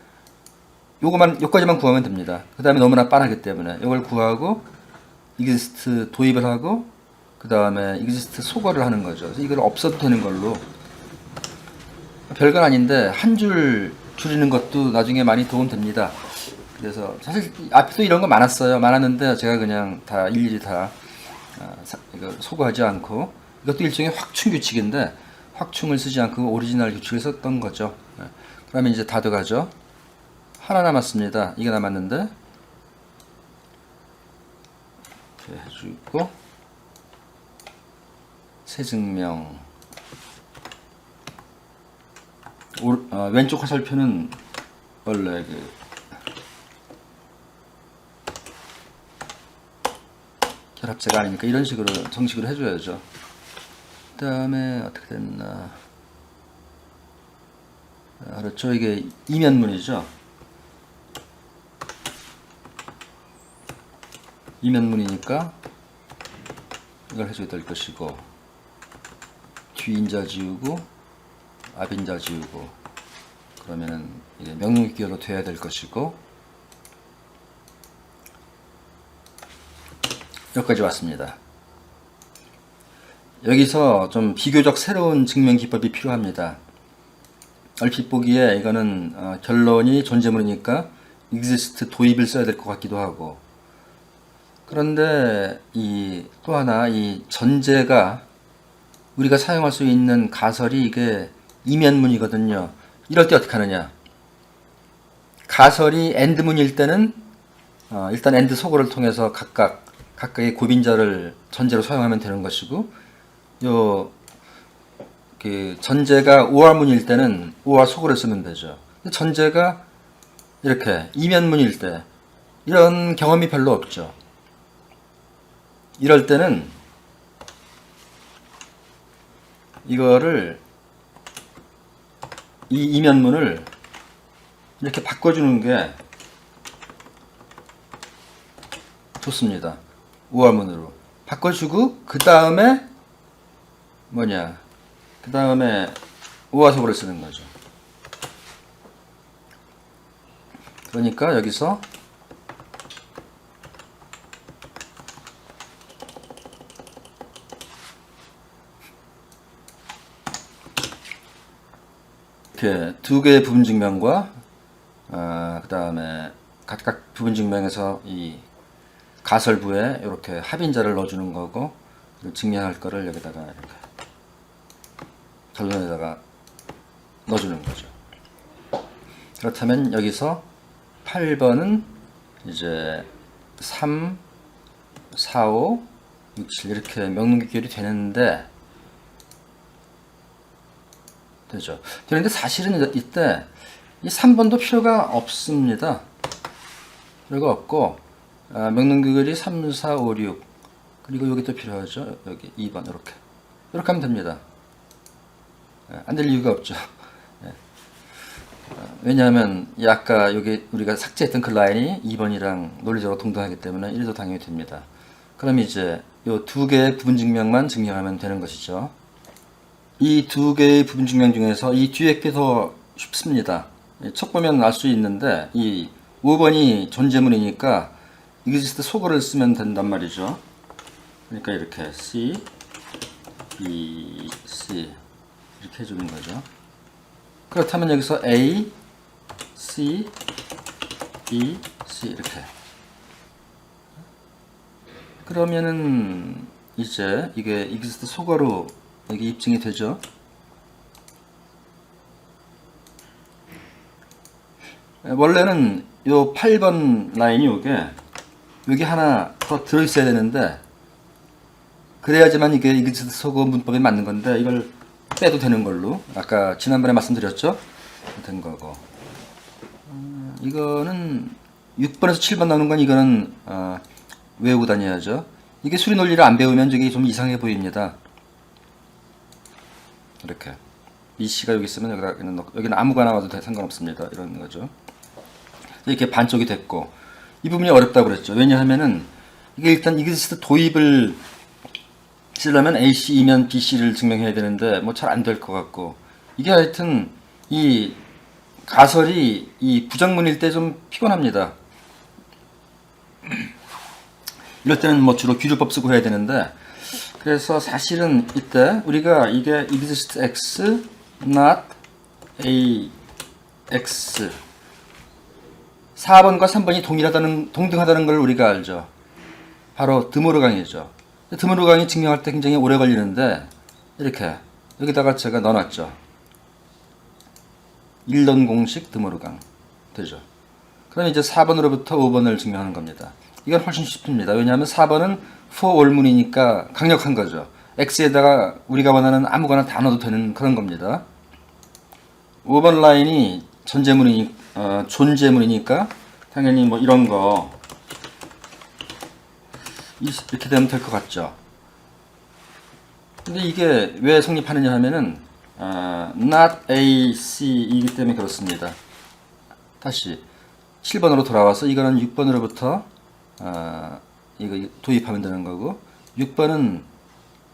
요까지만 구하면 됩니다. 그 다음에 너무나 빤하기 때문에 이걸 구하고 이그지스트 도입을 하고 그 다음에 이그지스트 소거를 하는 거죠. 그래서 이걸 없어도 되는 걸로. 별건 아닌데 한 줄 줄이는 것도 나중에 많이 도움 됩니다. 그래서 사실 앞에도 이런 거 많았는데 제가 그냥 다 일일이 다 이거 소거하지 않고, 이것도 일종의 확충 규칙인데 확충을 쓰지 않고 오리지널 규칙을 썼던 거죠. 그러면 이제 다 돼가죠. 하나 남았습니다. 이게 남았는데 이렇게 해주고 새 증명 왼쪽 화살표는 원래 결합체가 아니니까 이런 식으로 정식으로 해줘야죠. 그 다음에 어떻게 됐나. 그렇죠. 이게 이면문이죠. 이면문이니까 이걸 해줘야 될 것이고, 뒤인자 지우고 앞인자 지우고, 그러면은 이게 명령기결로 돼야 될 것이고, 여기까지 왔습니다. 여기서 좀 비교적 새로운 증명 기법이 필요합니다. 얼핏 보기에 이거는 결론이 존재문이니까 exist 도입을 써야 될 것 같기도 하고, 그런데 또 하나 이 전제가 우리가 사용할 수 있는 가설이 이게 이면문이거든요. 이럴 때 어떻게 하느냐. 가설이 end문일 때는 일단 end 소거를 통해서 각각의 고빈자를 전제로 사용하면 되는 것이고, 전제가 OR문일 때는 OR 소거를 쓰면 되죠. 전제가 이렇게 이면문일 때 이런 경험이 별로 없죠. 이럴 때는 이거를 이 이면문을 이렇게 바꿔주는 게 좋습니다. OR문으로 바꿔주고 그 다음에 그 다음에 OR 소거를 쓰는 거죠. 그러니까 여기서 이렇게 두 개의 부분 증명과 그 다음에 각각 부분 증명에서 이 가설부에 이렇게 합인자를 넣어주는 거고, 증명할 거를 여기다가 이렇게 결론에다가 넣어주는 거죠. 그렇다면 여기서 8번은 이제 3, 4, 5, 6, 7 이렇게 명령기결이 되는데 되죠. 그런데 사실은 이때 이 3번도 필요가 없습니다. 필요가 없고, 명령 규결이 3, 4, 5, 6 그리고 여기 또 필요하죠. 여기 2번 이렇게 하면 됩니다. 안 될 이유가 없죠. 왜냐하면 아까 여기 우리가 삭제했던 그 라인이 2번이랑 논리적으로 동등하기 때문에 이래도 당연히 됩니다. 그럼 이제 이 두 개의 부분 증명만 증명하면 되는 것이죠. 이 두 개의 부분 증명 중에서 이 뒤에 게 더 쉽습니다. 첫 보면 알 수 있는데 이 5번이 존재문이니까 exist 속어를 쓰면 된단 말이죠. 그러니까 이렇게 C, B, C 이렇게 해주는 거죠. 그렇다면 여기서 A, C, B, C 이렇게. 그러면은 이제 이게 exist 속어로 이게 입증이 되죠. 원래는 요 8번 라인이 요게 여기 하나 더 들어있어야 되는데 그래야지만 이게 exist 속어 문법에 맞는 건데 이걸 빼도 되는 걸로 아까 지난번에 말씀드렸죠. 된 거고 이거는 6번에서 7번 나오는 건 이거는 외우고 다녀야죠. 이게 수리 논리를 안 배우면 저게 좀 이상해 보입니다. 이렇게 이 C가 여기 있으면 여기는 아무거나 나와도 상관없습니다. 이런 거죠. 이렇게 반쪽이 됐고 이 부분이 어렵다고 그랬죠. 왜냐하면은 이게 일단 exist 도입을 쓰려면 AC이면 BC를 증명해야 되는데 뭐 잘 안 될 것 같고 이게 하여튼 이 가설이 이 부정문일 때 좀 피곤합니다. 이럴 때는 뭐 주로 규율법 쓰고 해야 되는데 그래서 사실은 이때 우리가 이게 exist x not a x 4번과 3번이 동등하다는 걸 우리가 알죠. 바로 드모르강이죠. 드모르강이 증명할 때 굉장히 오래 걸리는데 이렇게 여기다가 제가 넣어놨죠. 1론 공식 드모르강 되죠. 그럼 이제 4번으로부터 5번을 증명하는 겁니다. 이건 훨씬 쉽습니다. 왜냐하면 4번은 for all문이니까 강력한 거죠. x에다가 우리가 원하는 아무거나 다 넣어도 되는 그런 겁니다. 5번 라인이 존재문이니까 당연히 뭐 이런 거 이렇게 되면 될 것 같죠. 근데 이게 왜 성립하느냐 하면은 not A, C이기 때문에 그렇습니다. 다시 7번으로 돌아와서 이거는 6번으로부터 이거 도입하면 되는 거고 6번은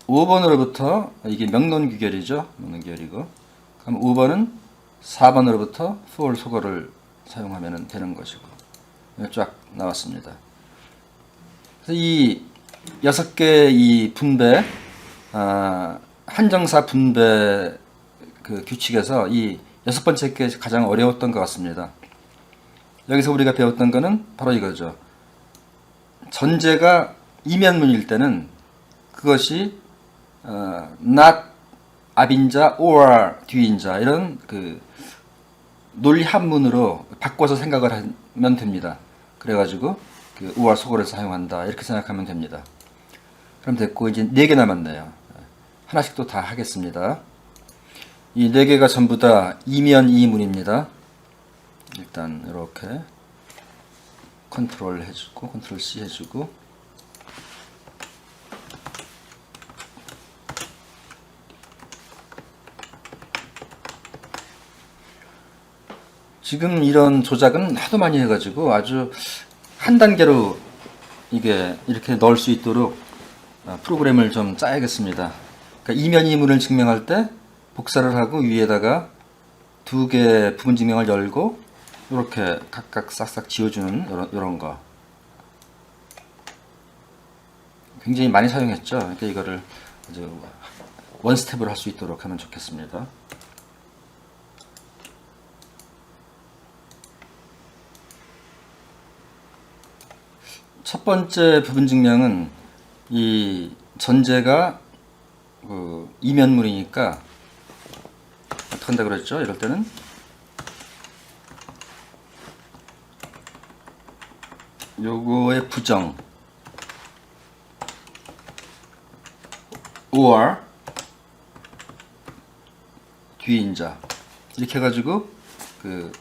5번으로부터 이게 명론 규결이죠. 명론 규결이고 그럼 5번은 4번으로부터 for 속어를 사용하면 되는 것이고 쫙 나왔습니다. 그래서 이 6개 이 분배 한정사 분배 그 규칙에서 이 6번째 게 가장 어려웠던 것 같습니다. 여기서 우리가 배웠던 거는 바로 이거죠. 전제가 이면문일 때는 그것이 not 앞인자 or 뒤인자 이런 그 논리 한문으로 바꿔서 생각을 하면 됩니다. 그래가지고 그 or 속어를 사용한다 이렇게 생각하면 됩니다. 그럼 됐고 이제 4개 남았네요. 하나씩 또 다 하겠습니다. 이 4개가 전부 다 이면 이문입니다. 일단 이렇게 컨트롤 해주고 컨트롤 C 해주고 지금 이런 조작은 하도 많이 해가지고 아주 한 단계로 이게 이렇게 넣을 수 있도록 프로그램을 좀 짜야겠습니다. 그러니까 이면 이문을 증명할 때 복사를 하고 위에다가 2개 부분 증명을 열고 이렇게 각각 싹싹 지워주는 이런 거 굉장히 많이 사용했죠. 그러니까 이거를 아주 원 스텝으로 할 수 있도록 하면 좋겠습니다. 첫 번째 부분 증명은 이 전제가 그 이면문이니까 어떻게 한다 그랬죠? 이럴 때는 요거의 부정 or 뒤인자 이렇게 해가지고 그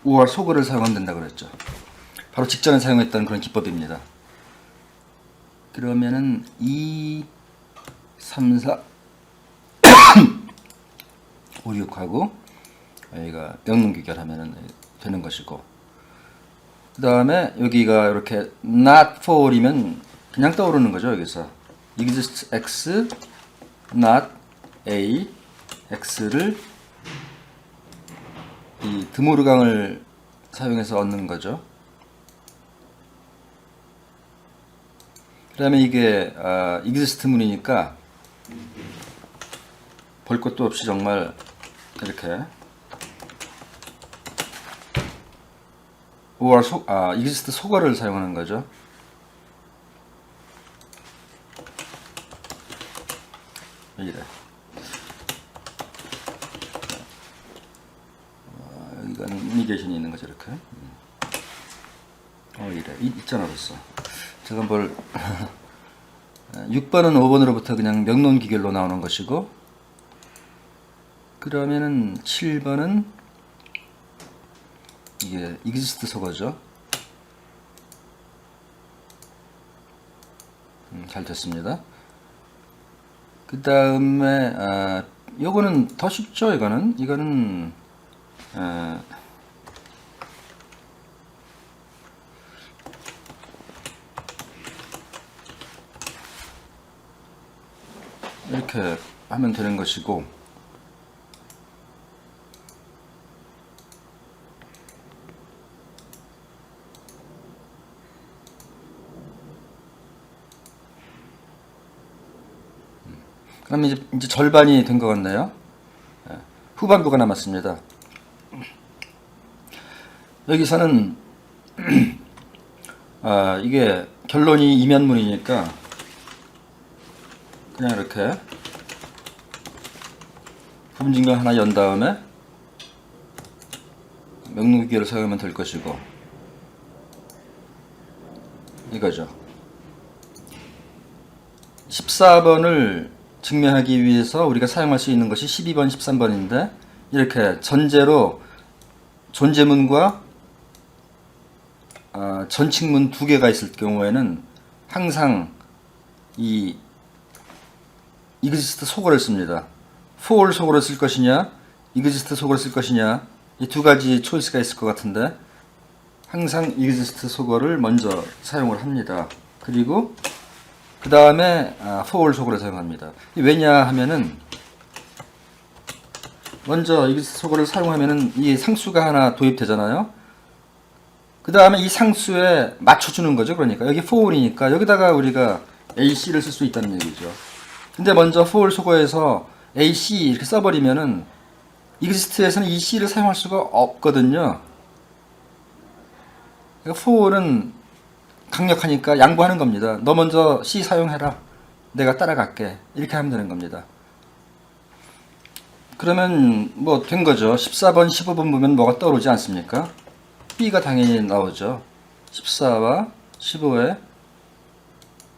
우월 소거를 사용하면 된다고 그랬죠. 바로 직전에 사용했던 그런 기법입니다. 그러면은 2, 3, 4, 5, 6하고 여기가 명문귀결하면 되는 것이고, 그 다음에 여기가 이렇게 not for이면 그냥 떠오르는 거죠. 여기서 exist x not a x를 이 드모르강을 사용해서 얻는 거죠. 그 다음에 이게 exist 문이니까 볼 것도 없이 정말 이렇게 exist 소거를 사용하는 거죠. 이래. 여기가 이미게이션이 있는 거죠, 이렇게. 이래. 있잖아, 벌써. 제가 뭘 6번은 5번으로부터 그냥 명론 기결로 나오는 것이고, 그러면은 7번은 이게 exist 소거죠. 잘 됐습니다. 그 다음에 요거는 더 쉽죠. 이거는 이렇게 하면 되는 것이고, 그럼 이제 절반이 된 것 같네요. 후반부가 남았습니다. 여기서는 이게 결론이 이면문이니까 그냥 이렇게 부분진경 하나 연 다음에 명문귀결을 사용하면 될 것이고, 이거죠. 14번을 증명하기 위해서 우리가 사용할 수 있는 것이 12번, 13번인데, 이렇게 전제로 존재문과 전칙문 두 개가 있을 경우에는 항상 이 exist 소거를 씁니다. for 소거를 쓸 것이냐, exist 소거를 쓸 것이냐, 이 두 가지 초이스가 있을 것 같은데, 항상 exist 소거를 먼저 사용을 합니다. 그리고 그 다음에 for 소거를 사용합니다. 왜냐 하면은 먼저 exist 소거를 사용하면은 이 상수가 하나 도입되잖아요. 그 다음에 이 상수에 맞춰주는 거죠. 그러니까 여기 for이니까 여기다가 우리가 ac를 쓸 수 있다는 얘기죠. 근데 먼저 for 소거에서 ac 이렇게 써버리면은 exist에서는 이 c를 사용할 수가 없거든요. 그러니까 for는 강력하니까 양보하는 겁니다. 너 먼저 C 사용해라. 내가 따라갈게. 이렇게 하면 되는 겁니다. 그러면 뭐 된 거죠. 14번, 15번 보면 뭐가 떠오르지 않습니까? B가 당연히 나오죠. 14와 15의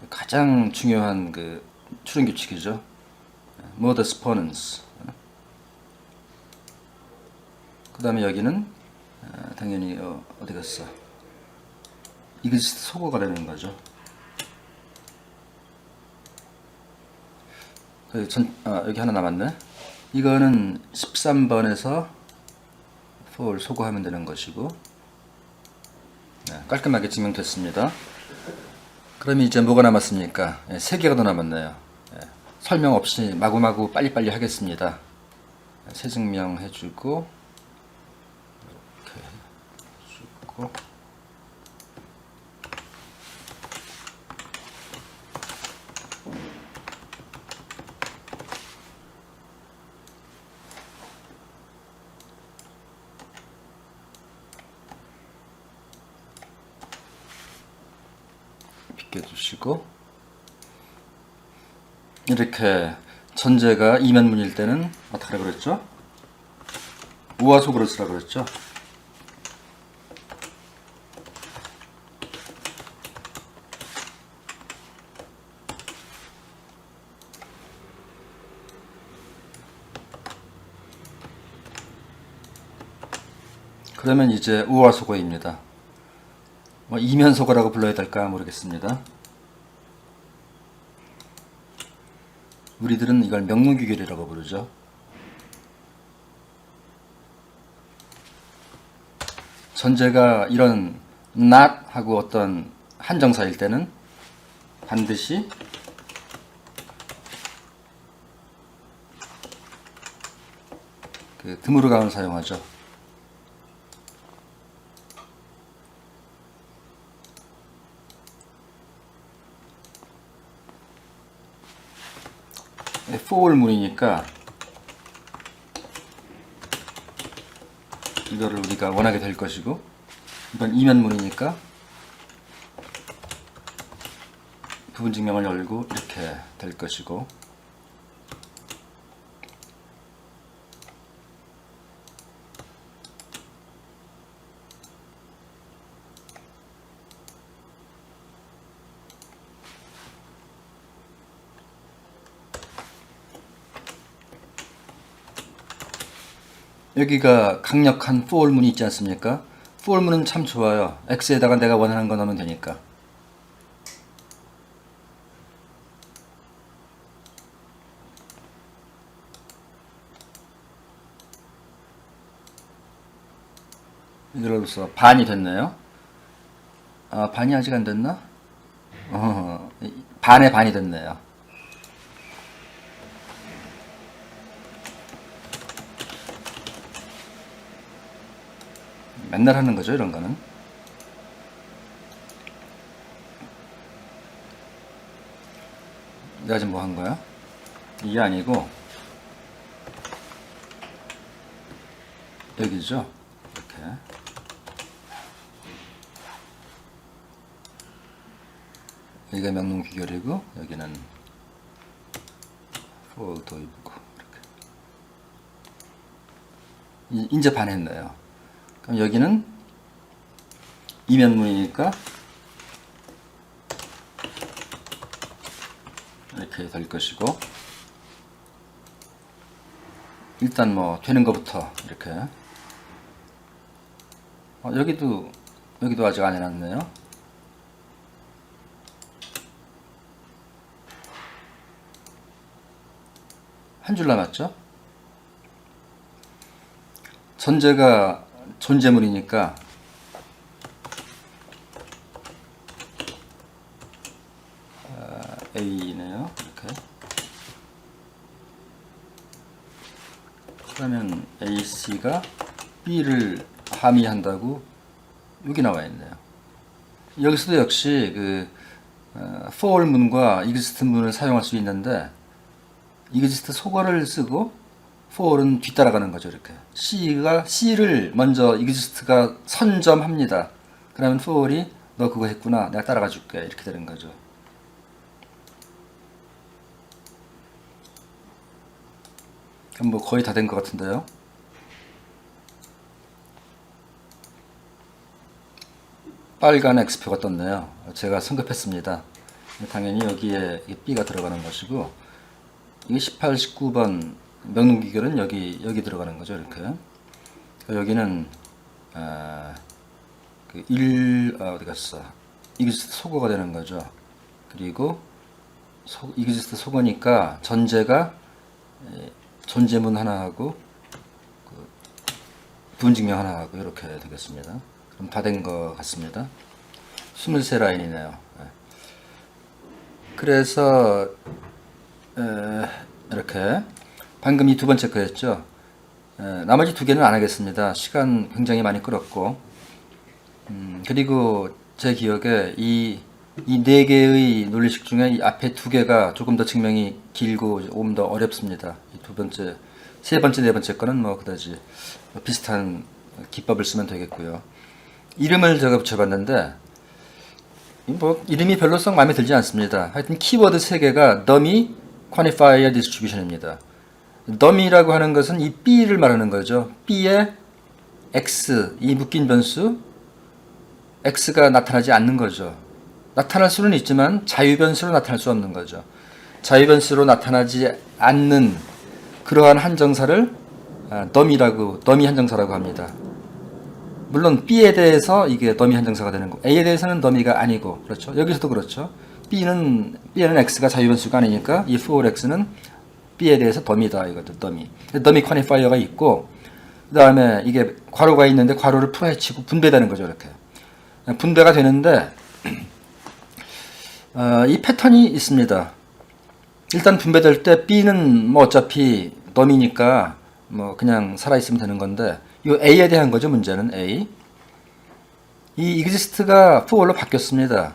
가장 중요한 그 추론 규칙이죠. modus ponens. 그 다음에 여기는 당연히 어디 갔어? exist 소거가 되는 거죠. 여기 하나 남았네. 이거는 13번에서 for 소거하면 되는 것이고, 깔끔하게 증명됐습니다. 그럼 이제 뭐가 남았습니까? 3개가 더 남았네요. 설명 없이 마구마구 빨리빨리 하겠습니다. 새 증명해주고, 이렇게 해주고, 비껴주시고, 이렇게 전제가 이면문일 때는 어떻게 하라고 그랬죠? 우와 소거를 쓰라고 그랬죠? 그러면 이제 우화소거입니다. 뭐 이면소거라고 불러야 될까 모르겠습니다. 우리들은 이걸 명문규결이라고 부르죠. 전제가 이런 not 하고 어떤 한정사일 때는 반드시 그 드무르감을 사용하죠. for 문이니까 이거를 우리가 원하게 될 것이고, 이건 이면문이니까 부분 증명을 열고 이렇게 될 것이고, 여기가 강력한 for 문이 있지 않습니까? for 문은 참 좋아요. x에다가 내가 원하는 거 넣으면 되니까. 이로써 반이 됐네요. 아, 반이 아직 안 됐나? 반의 반이 됐네요. 맨날 하는 거죠, 이런 거는. 내가 지금 뭐 한 거야? 이게 아니고 여기죠. 이렇게. 여기가 명문규결이고 여기는 for 도입이고 이렇게. 이제 반했네요. 그럼 여기는 이면문이니까 이렇게 될 것이고, 일단 뭐 되는 것부터 이렇게. 여기도 아직 안 해놨네요. 한 줄 남았죠. 전제가 존재문이니까 A네요. 이렇게. 그러면 AC가 B를 함의한다고 여기 나와 있네요. 여기서도 역시 그 for 문과 exist 문을 사용할 수 있는데, exist 속어를 쓰고 for는 뒤따라가는 거죠. 이렇게 C를 먼저 exist가 선점합니다. 그러면 for이 너 그거 했구나, 내가 따라가 줄게, 이렇게 되는 거죠. 그럼 뭐 거의 다 된 것 같은데요. 빨간 X표가 떴네요. 제가 성급했습니다. 당연히 여기에 B가 들어가는 것이고, 이게 18, 19번 명문규결은 여기 들어가는 거죠. 이렇게. 여기는 어디 갔어? exist 속어가 되는 거죠. 그리고 exist 속어니까 전제가 존재문 하나 하고 부분 증명 하나 하고 이렇게 되겠습니다. 그럼 다 된 것 같습니다. 23라인이네요. 그래서 이렇게 방금 이 두 번째 거였죠. 나머지 두 개는 안 하겠습니다. 시간 굉장히 많이 끌었고, 그리고 제 기억에 이 네 개의 논리식 중에 이 앞에 두 개가 조금 더 증명이 길고 조금 더 어렵습니다. 이 두 번째, 세 번째, 네 번째 거는 뭐 그다지 비슷한 기법을 쓰면 되겠고요. 이름을 제가 붙여봤는데 뭐 이름이 별로 썩 마음에 들지 않습니다. 하여튼 키워드 세 개가 dummy, quantifier, distribution입니다. dummy라고 하는 것은 이 B를 말하는 거죠. B에 X, 이 묶인 변수 X가 나타나지 않는 거죠. 나타날 수는 있지만 자유변수로 나타날 수 없는 거죠. 자유변수로 나타나지 않는 그러한 한정사를 dummy 한정사라고 합니다. 물론 B에 대해서 이게 더미 한정사가 되는 거, A에 대해서는 더미가 아니고, 그렇죠? 여기서도 그렇죠. B는 X가 자유변수가 아니니까 이 for X는 B에 대해서 더미다, 이것도 더미. 더미 쿼니파이어가 있고, 그 다음에 이게 괄호가 있는데 괄호를 풀어헤치고 분배되는 거죠, 이렇게. 분배가 되는데, 이 패턴이 있습니다. 일단 분배될 때 B는 뭐 어차피 더미니까 뭐 그냥 살아있으면 되는 건데, 이 A에 대한 거죠, 문제는 A. 이 exist가 for로 바뀌었습니다.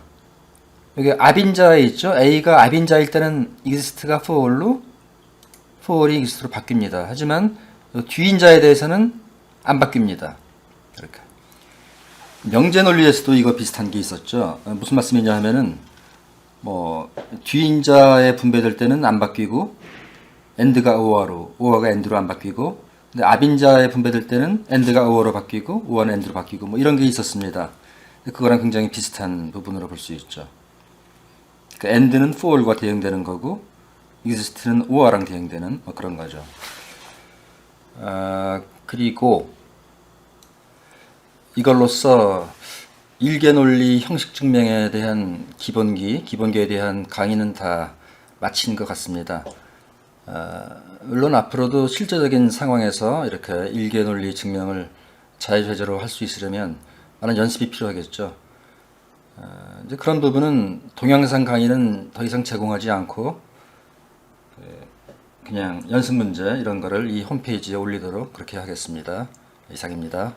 여기 아빈자에 있죠. A가 아빈자일 때는 exist가 for로 for이 exist로 바뀝니다. 하지만 뒤인자에 대해서는 안 바뀝니다. 이렇게. 명제 논리에서도 이거 비슷한 게 있었죠. 무슨 말씀이냐 하면은 뭐 뒤인자에 분배될 때는 안 바뀌고 end가 or로, or가 end로 안 바뀌고, 근데 아빈자에 분배될 때는 end가 or로 바뀌고 or는 end로 바뀌고 뭐 이런 게 있었습니다. 그거랑 굉장히 비슷한 부분으로 볼 수 있죠. 그러니까 end는 for과 대응되는 거고 exist는 or랑 대응되는 뭐 그런 거죠. 그리고 이걸로써 일개 논리 형식 증명에 대한 기본기에 대한 강의는 다 마친 것 같습니다. 물론 앞으로도 실제적인 상황에서 이렇게 일개 논리 증명을 자유자재로 할 수 있으려면 많은 연습이 필요하겠죠. 이제 그런 부분은 동영상 강의는 더 이상 제공하지 않고 그냥 연습 문제 이런 거를 이 홈페이지에 올리도록 그렇게 하겠습니다. 이상입니다.